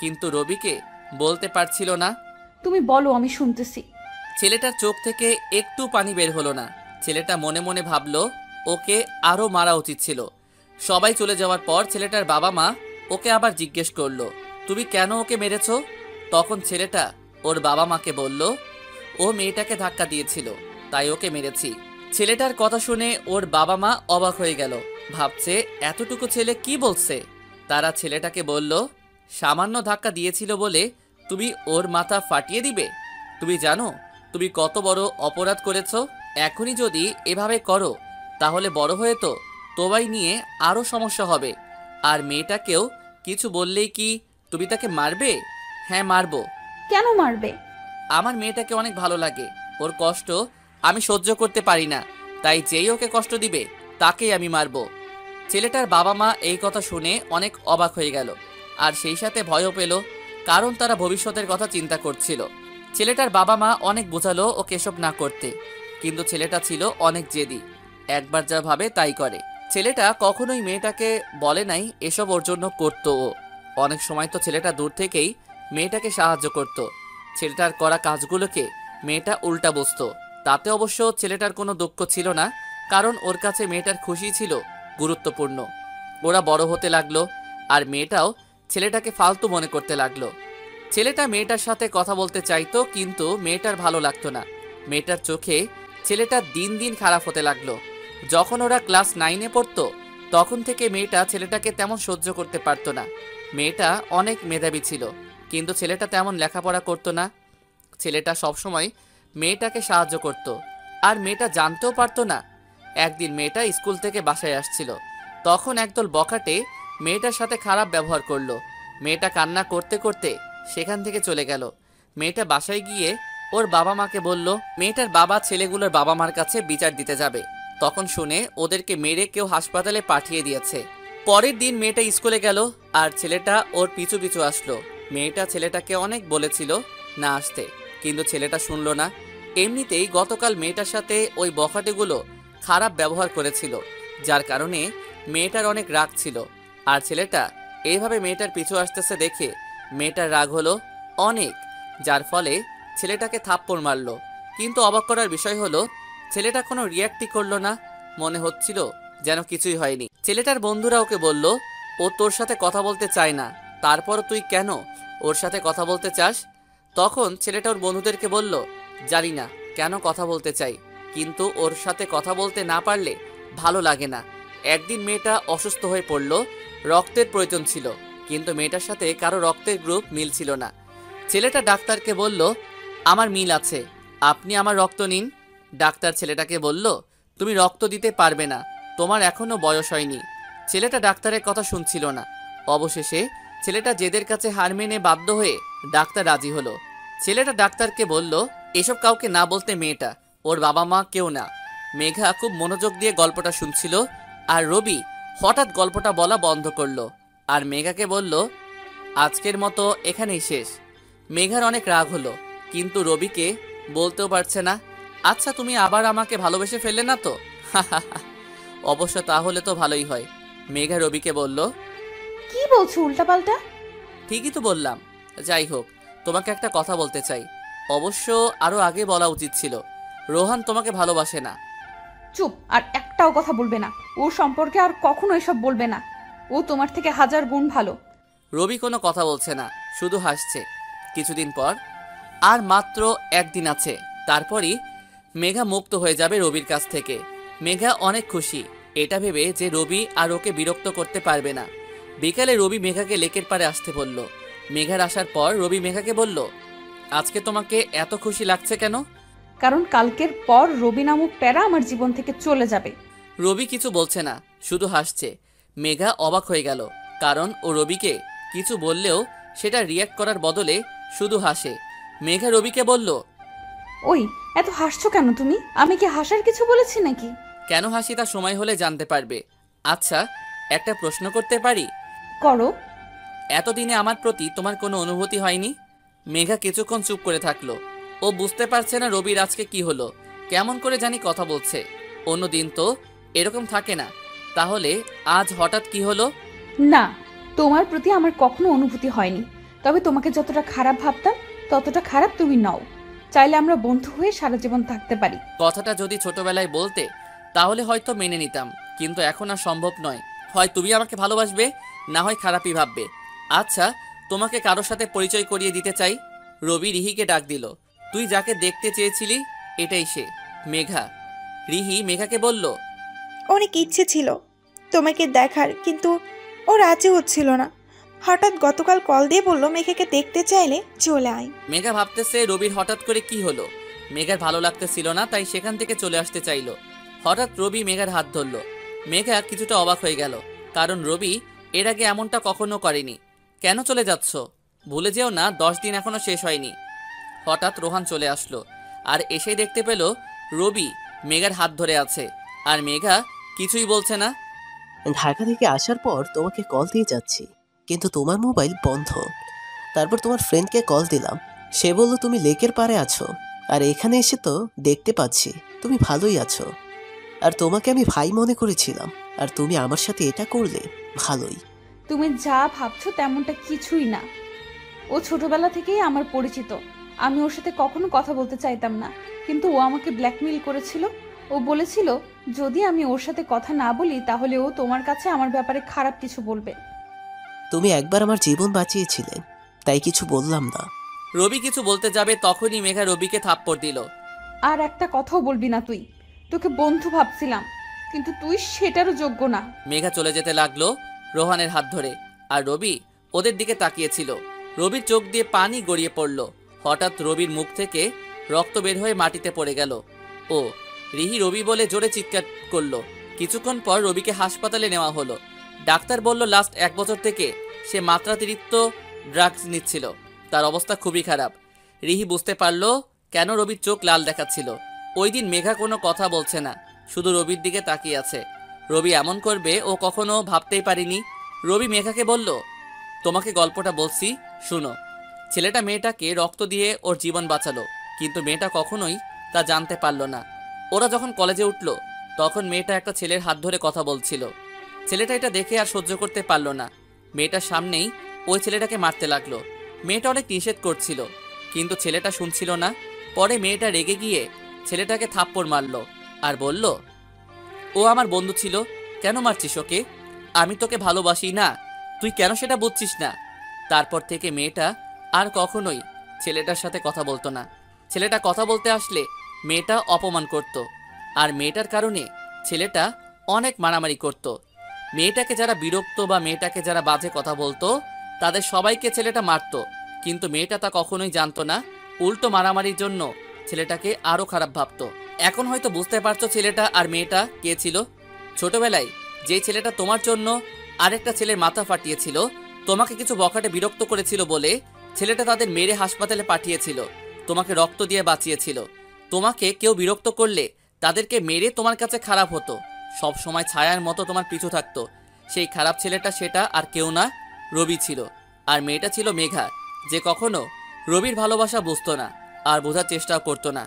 কিন্তু রবিকে বলতে পারছিল না। তুমি বলো, আমি শুনতেছি। ছেলেটার চোখ থেকে একটু পানি বের হলো না। ছেলেটা মনে মনে ভাবলো ওকে আরো মারা উচিত ছিল। সবাই চলে যাওয়ার পর ছেলেটার বাবা মা ওকে আবার জিজ্ঞেস করলো, তুমি কেন ওকে মেরেছো? তখন ছেলেটা ওর বাবা মাকে বলল, ও মেয়েটাকে ধাক্কা দিয়েছিল, তাই ওকে মেরেছি। ছেলেটার কথা শুনে ওর বাবা মা অবাক হয়ে গেল। ভাবছে এতটুকু ছেলে কি বলছে। তারা ছেলেটাকে বলল, সামান্য ধাক্কা দিয়েছিল বলে তুমি ওর মাথা ফাটিয়ে দিবে? তুমি জানো তুমি কত বড় অপরাধ করেছো? এখনই যদি এভাবে করো তাহলে বড় হয়ে তো তোমায় নিয়ে আরও সমস্যা হবে। আর মেয়েটাকেও কিছু বললেই কি তুমি তাকে মারবে? হ্যাঁ মারবো। কেন মারবে? আমার মেয়েটাকে অনেক ভালো লাগে, ওর কষ্ট আমি সহ্য করতে পারি না, তাই যেই ওকে কষ্ট দিবে তাকেই আমি মারবো। ছেলেটার বাবা মা এই কথা শুনে অনেক অবাক হয়ে গেল, আর সেই সাথে ভয়ও পেল, কারণ তারা ভবিষ্যতের কথা চিন্তা করছিল। ছেলেটার বাবা মা অনেক বোঝালো ওকে এসব না করতে, কিন্তু ছেলেটা ছিল অনেক জেদি, একবার যা ভাবে তাই করে। ছেলেটা কখনোই মেয়েটাকে বলে নাই এসব ওর জন্য করতো ও। অনেক সময় তো ছেলেটা দূর থেকেই মেয়েটাকে সাহায্য করত। ছেলেটার করা কাজগুলোকে মেয়েটা উল্টা বুঝতো। তাতে অবশ্য ছেলেটার কোনো দুঃখ ছিল না, কারণ ওর কাছে মেয়েটার খুশি ছিল গুরুত্বপূর্ণ। ওরা বড় হতে লাগলো, আর মেয়েটাও ছেলেটাকে ফালতু মনে করতে লাগলো। ছেলেটা মেয়েটার সাথে কথা বলতে চাইতো, কিন্তু মেয়েটার ভালো লাগতো না। মেয়েটার চোখে ছেলেটা দিন দিন খারাপ হতে লাগলো। যখন ওরা ক্লাস 9-এ পড়তো তখন থেকে মেয়েটা ছেলেটাকে তেমন সহ্য করতে পারতো না। মেয়েটা অনেক মেধাবী ছিল, কিন্তু ছেলেটা তেমন লেখাপড়া করতো না। ছেলেটা সবসময় মেয়েটাকে সাহায্য করত, আর মেয়েটা জানতেও পারতো না। একদিন মেয়েটা স্কুল থেকে বাসায় আসছিল, তখন একদল বখাটে মেয়েটার সাথে খারাপ ব্যবহার করলো। মেয়েটা কান্না করতে করতে সেখান থেকে চলে গেল। মেয়েটা বাসায় গিয়ে ওর বাবা মাকে বলল, মেয়েটার বাবা ছেলেগুলোর বাবা মার কাছে বিচার দিতে যাবে। তখন শুনে ওদেরকে মেরে কেউ হাসপাতালে পাঠিয়ে দিয়েছে। পরের দিন মেয়েটা স্কুলে গেল, আর ছেলেটা ওর পিছু পিছু আসলো। মেয়েটা ছেলেটাকে অনেক বলেছিল না আসতে, কিন্তু ছেলেটা শুনলো না। এমনিতেই গতকাল মেয়েটার সাথে ওই বখাটেগুলো খারাপ ব্যবহার করেছিল, যার কারণে মেয়েটার অনেক রাগ ছিল। আর ছেলেটা এইভাবে মেয়েটার পিছু আসতেছে দেখে মেয়েটার রাগ হলো অনেক, যার ফলে ছেলেটাকে থাপ্পড় মারলো। কিন্তু অবাক করার বিষয় হলো ছেলেটা কোনো রিয়াক্টই করলো না, মনে হচ্ছিল যেন কিছুই হয়নি। ছেলেটার বন্ধুরা ওকে বলল, ও তোর সাথে কথা বলতে চায় না, তারপর তুই কেন ওর সাথে কথা বলতে চাস? তখন ছেলেটা ওর বন্ধুদেরকে বলল, জানি না কেন কথা বলতে চাই, কিন্তু ওর সাথে কথা বলতে না পারলে ভালো লাগে না। একদিন মেয়েটা অসুস্থ হয়ে পড়ল, রক্তের প্রয়োজন ছিল, কিন্তু মেয়েটার সাথে কারো রক্তের গ্রুপ মিল ছিল না। ছেলেটা ডাক্তারকে বলল, আমার মিল আছে, আপনি আমার রক্ত নিন। ডাক্তার ছেলেটাকে বলল, তুমি রক্ত দিতে পারবে না, তোমার এখনো বয়স হয়নি। ছেলেটা ডাক্তারের কথা শুনছিল না। অবশেষে ছেলেটা জেদের কাছে হার মেনে বাধ্য হয়ে ডাক্তার রাজি হলো। ছেলেটা ডাক্তারকে বলল, এসব কাউকে না বলতে, মেয়েটা ওর বাবা মা কেউ না। মেঘা খুব মনোযোগ দিয়ে গল্পটা শুনছিল, আর রবি হঠাৎ গল্পটা বলা বন্ধ করলো, আর মেঘাকে বলল, আজকের মতো এখানেই শেষ। মেঘার অনেক রাগ হলো, কিন্তু রবিকে বলতেও পারছে না। আচ্ছা তুমি আবার আমাকে ভালোবেসে ফেললে না তো? অবশ্য তাহলে তো ভালোই হয়। মেঘা রবিকে বলল, কি বলছো উল্টাপাল্টা? ঠিকই তো বললাম। যাই হোক, তোমাকে একটা কথা বলতে চাই, অবশ্য আরো আগে বলা উচিত ছিল। রোহান তোমাকে ভালোবাসে না। চুপ, আর একটাও কথা বলবে না ওর সম্পর্কে, আর কখনো এসব বলবে না। ও তোমার থেকে 1000 গুণ ভালো। রবি কোনো কথা বলছে না, শুধু হাসছে। কিছুদিন পর, আর মাত্র একদিন আছে, তারপরই মেঘা মুক্ত হয়ে যাবে রবির কাছ থেকে। মেঘা অনেক খুশি এটা ভেবে যে রবি আর ওকে বিরক্ত করতে পারবে না। বিকালে রবি মেঘাকে লেকের পাড়ে আসতে বলল। মেঘার আসার পর রবি মেঘাকে বলল, আজকে তোমাকে এত খুশি লাগছে কেন? কারণ কালকের পর রবি নামক প্যারা আমার জীবন থেকে চলে যাবে। রবি কিছু বলছে না, শুধু হাসছে। মেঘা অবাক হয়ে গেল, কারণ ও রবিকে কিছু বললেও সেটা রিয়্যাক্ট করার বদলে শুধু হাসে। মেঘা রবিকে বলল, ওই এত হাসছো কেন তুমি? আমি কি হাসার কিছু বলেছি নাকি? কেন হাসি তা সময় হলে জানতে পারবে। আচ্ছা, একটা প্রশ্ন করতে পারি? করো। এতদিনে আমার প্রতি তোমার কোনো অনুভূতি হয়নি? মেঘা কিছুক্ষণ চুপ করে থাকলো। ও বুঝতে পারছে না রবির আজকে কি হলো, কেমন করে জানি কথা বলছে। অন্যদিন তো এরকম থাকে না, তাহলে আজ হঠাৎ কি হলো? না, তোমার প্রতি আমার কখনো অনুভূতি হয়নি, তবে তোমাকে যতটা খারাপ ভাবতাম ততটা খারাপ তুমি নও। চাইলে আমরা বন্ধু হয়ে সারা জীবন থাকতে পারি। কথাটা যদি ছোটবেলায় বলতে তাহলে হয়তো মেনে নিতাম, কিন্তু এখন আর সম্ভব নয়। হয় তুমি আমাকে ভালোবাসবে, না হয় খারাপই ভাববে। আচ্ছা, তোমাকে কারোর সাথে পরিচয় করিয়ে দিতে চাই। রবি রিহিকে ডাক দিল। তুই যাকে দেখতে চেয়েছিলি এটাই সে। মেঘা। রিহি মেঘাকে বলল, অনেক ইচ্ছে ছিল তোমাকে দেখার, কিন্তু ও রাজি হচ্ছিল না। হঠাৎ গতকাল কল দিয়ে বলল মেঘাকে দেখতে চাইলে চলে আয়। মেঘা ভাবতেছে রবির হঠাৎ করে কি হলো। মেঘার ভালো লাগতেছিল না, তাই সেখান থেকে চলে আসতে চাইলো। হঠাৎ রবি মেঘার হাত ধরল। মেঘা কিছুটা অবাক হয়ে গেল, কারণ রবি এর আগে এমনটা কখনো করেনি। কেন চলে যাচ্ছ? ভুলে যেও না 10 দিন এখনো শেষ হয়নি। হঠাৎ রোহান চলে আসলো, আর এসেই দেখতে পেল রবি মেঘার হাত ধরে আছে, আর মেঘা কিছুই বলছে না। ঢাকা থেকে আসার পর তোমাকে কল দিয়ে যাচ্ছি, কিন্তু তোমার মোবাইল বন্ধ। তারপর তোমার ফ্রেন্ডকে কল দিলাম, সে বলল তুমি লেকের পাড়ে আছো, আর এখানে এসে তো দেখতে পাচ্ছি তুমি ভালোই আছো। আর তোমাকে আমি ভাই মনে করেছিলাম, আর তুমি আমার সাথে এটা করলে। ভালোই। তুমি যা ভাবছো তেমনটা কিছুই না। ও ছোটবেলা থেকেই আমার পরিচিত। আমি ওর সাথে কখনো কথা বলতে চাইতাম না, কিন্তু ও আমাকে ব্ল্যাকমেইল করেছিল। ও বলেছিল যদি আমি ওর সাথে কথা না বলি তাহলে ও তোমার কাছে আমার ব্যাপারে খারাপ কিছু বলবে। তুমি একবার আমার জীবন বাঁচিয়েছিলে, তাই কিছু বললাম না। রবি কিছু বলতে যাবে, তখনই মেঘা রবিকে থাপ্পড় দিল। আর একটা কথাও বলবি না তুই। তোকে বন্ধু ভাবছিলাম, কিন্তু তুই সেটারও যোগ্য না। মেঘা চলে যেতে লাগলো রোহানের হাত ধরে, আর রবি ওদের দিকে তাকিয়েছিল। রবির চোখ দিয়ে পানি গড়িয়ে পড়ল। হঠাৎ রবির মুখ থেকে রক্ত বের হয়ে মাটিতে পড়ে গেল। ও রিহি রবি বলে জোরে চিৎকার করলো। কিছুক্ষণ পর রবিকে হাসপাতালে নেওয়া হলো। ডাক্তার বলল লাস্ট 1 বছর থেকে সে মাত্রাতিরিক্ত ড্রাগস নিচ্ছিল, তার অবস্থা খুবই খারাপ। রিহি বুঝতে পারল কেন রবির চোখ লাল দেখাচ্ছিল। ওই দিন মেঘা কোনো কথা বলছে না, শুধু রবির দিকে তাকিয়ে আছে। রবি এমন করবে ও কখনো ভাবতেই পারিনি। রবি মেঘাকে বলল, তোমাকে গল্পটা বলছি, শুনো। ছেলেটা মেয়েটাকে রক্ত দিয়ে ওর জীবন বাঁচালো, কিন্তু মেয়েটা কখনোই তা জানতে পারল না। ওরা যখন কলেজে উঠল তখন মেয়েটা একটা ছেলের হাত ধরে কথা বলছিল। ছেলেটা এটা দেখে আর সহ্য করতে পারল না। মেয়েটার সামনেই ওই ছেলেটাকে মারতে লাগলো। মেয়েটা অনেক নিষেধ করছিল, কিন্তু ছেলেটা শুনছিল না। পরে মেয়েটা রেগে গিয়ে ছেলেটাকে থাপ্পড় মারল আর বলল, ও আমার বন্ধু ছিল, কেন মারছিস ওকে? আমি তোকে ভালোবাসি না, তুই কেন সেটা বুঝছিস না? তারপর থেকে মেয়েটা আর কখনোই ছেলেটার সাথে কথা বলতো না। ছেলেটা কথা বলতে আসলে মেয়েটা অপমান করত, আর মেয়েটার কারণে ছেলেটা অনেক মারামারি করত। মেয়েটাকে যারা বিরক্ত বা মেয়েটাকে যারা বাজে কথা বলতো তাদের সবাইকে ছেলেটা মারত, কিন্তু মেয়েটা তা কখনোই জানতো না। উল্টো মারামারির জন্য ছেলেটাকে আরো খারাপ ভাবতো। এখন হয়তো বুঝতে পারছো ছেলেটা আর মেয়েটা কে ছিল। ছোটবেলায় যে ছেলেটা তোমার জন্য আরেকটা ছেলের মাথা ফাটিয়েছিল, তোমাকে কিছু বখাটে বিরক্ত করেছিল বলে ছেলেটা তাদের মেরে হাসপাতালে পাঠিয়েছিল, তোমাকে রক্ত দিয়ে বাঁচিয়েছিল। তোমাকে কেউ বিরক্ত করলে তাদেরকে মেরে তোমার কাছে খারাপ হতো, সব সময় ছায়ার মতো তোমার পিছু থাকতো। সেই খারাপ ছেলেটা সেটা আর কেউ না, রবি ছিল। আর মেয়েটা ছিল মেঘা, যে কখনো রবির ভালোবাসা বুঝতো না আর বোঝার চেষ্টাও করতো না।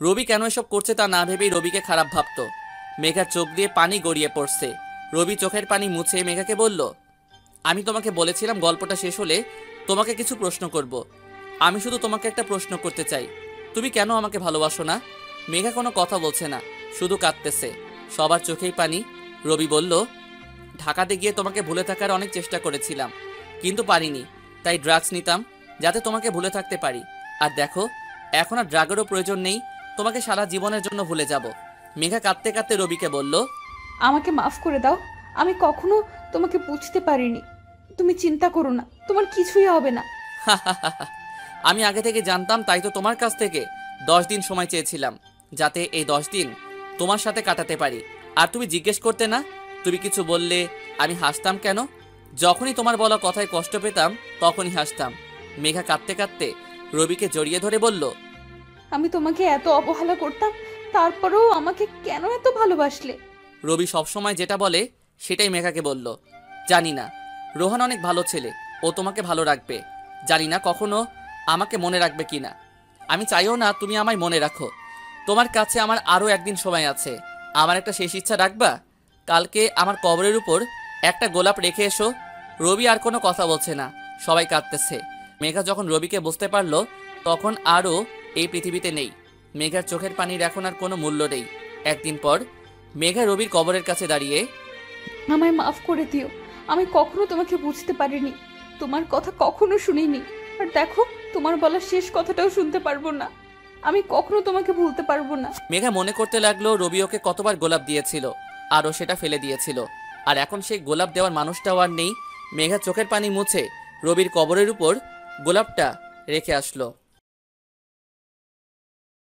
রবি কেন এসব করছে তা না ভেবেই রবিকে খারাপ ভাবতো। মেঘার চোখ দিয়ে পানি গড়িয়ে পড়ছে। রবি চোখের পানি মুছে মেঘাকে বলল, আমি তোমাকে বলেছিলাম গল্পটা শেষ হলে তোমাকে কিছু প্রশ্ন করব। আমি শুধু তোমাকে একটা প্রশ্ন করতে চাই, তুমি কেন আমাকে ভালোবাসো না? মেঘা কোনো কথা বলছে না, শুধু কাঁদতেছে, সবার চোখেই পানি। রবি বলল, ঢাকাতে গিয়ে তোমাকে ভুলে থাকার অনেক চেষ্টা করেছিলাম, কিন্তু পারিনি, তাই ড্রাগস নিতাম যাতে তোমাকে ভুলে থাকতে পারি। আর দেখো, এখন আর ড্রাগেরও প্রয়োজন নেই, তোমাকে সারা জীবনের জন্য ভুলে যাব। মেঘা কাঁদতে কাঁদতে রবিকে বলল, আমাকে মাফ করে দাও, আমি কখনো তোমাকে বুঝতে পারিনি। তুমি চিন্তা করো না, তোমার কিছুই হবে না। আমি আগে থেকে জানতাম, তাই তো তোমার কাছ থেকে 10 দিন সময় চেয়েছিলাম, যাতে এই 10 দিন তোমার সাথে কাটাতে পারি। আর তুমি জিজ্ঞেস করতে না, তুমি কিছু বললে আমি হাসতাম কেন? যখনই তোমার বলা কথায় কষ্ট পেতাম তখনই হাসতাম। মেঘা কাঁদতে কাঁদতে রবিকে জড়িয়ে ধরে বলল, আমি তোমাকে এত অবহেলা করতাম, তারপরেও আমাকে কেন এত ভালোবাসলে? রবি সবসময় যেটা বলে সেটাই মেঘাকে বলল। জানি না, রোহান অনেক ভালো ছেলে, ও তোমাকে ভালো রাখবে। জানি না কখনো আমাকে মনে রাখবে কিনা। আমি চাইও না তুমি আমায় মনে রাখো। তোমার কাছে আমার আরও একদিন সময় আছে। আমার একটা শেষ ইচ্ছা রাখবা? কালকে আমার কবরের উপর একটা গোলাপ রেখে এসো। রবি আর কোনো কথা বলছে না, সবাই কাঁদতেছে। মেঘা যখন রবিকে বুঝতে পারলো তখন আরও এই পৃথিবীতে নেই। মেঘার চোখের পানির এখন আর কোনো মূল্য নেই। একদিন পর মেঘা রবির কবরের কাছে দাঁড়িয়ে, আমায় মাফ করে দিও, আমি কখনো তোমাকে বুঝতে পারিনি, তোমার কথা কখনো শুনিনি। আর দেখো, তোমার বলা শেষ কথাটাও শুনতে পারবো না। আমি কখনো তোমাকে ভুলতে পারবো না। মেঘা মনে করতে লাগলো রবি ওকে কতবার গোলাপ দিয়েছিল আর ও সেটা ফেলে দিয়েছিল, আর এখন সেই গোলাপ দেওয়ার মানুষটাও আর নেই। মেঘা চোখের পানি মুছে রবির কবরের উপর গোলাপটা রেখে আসলো।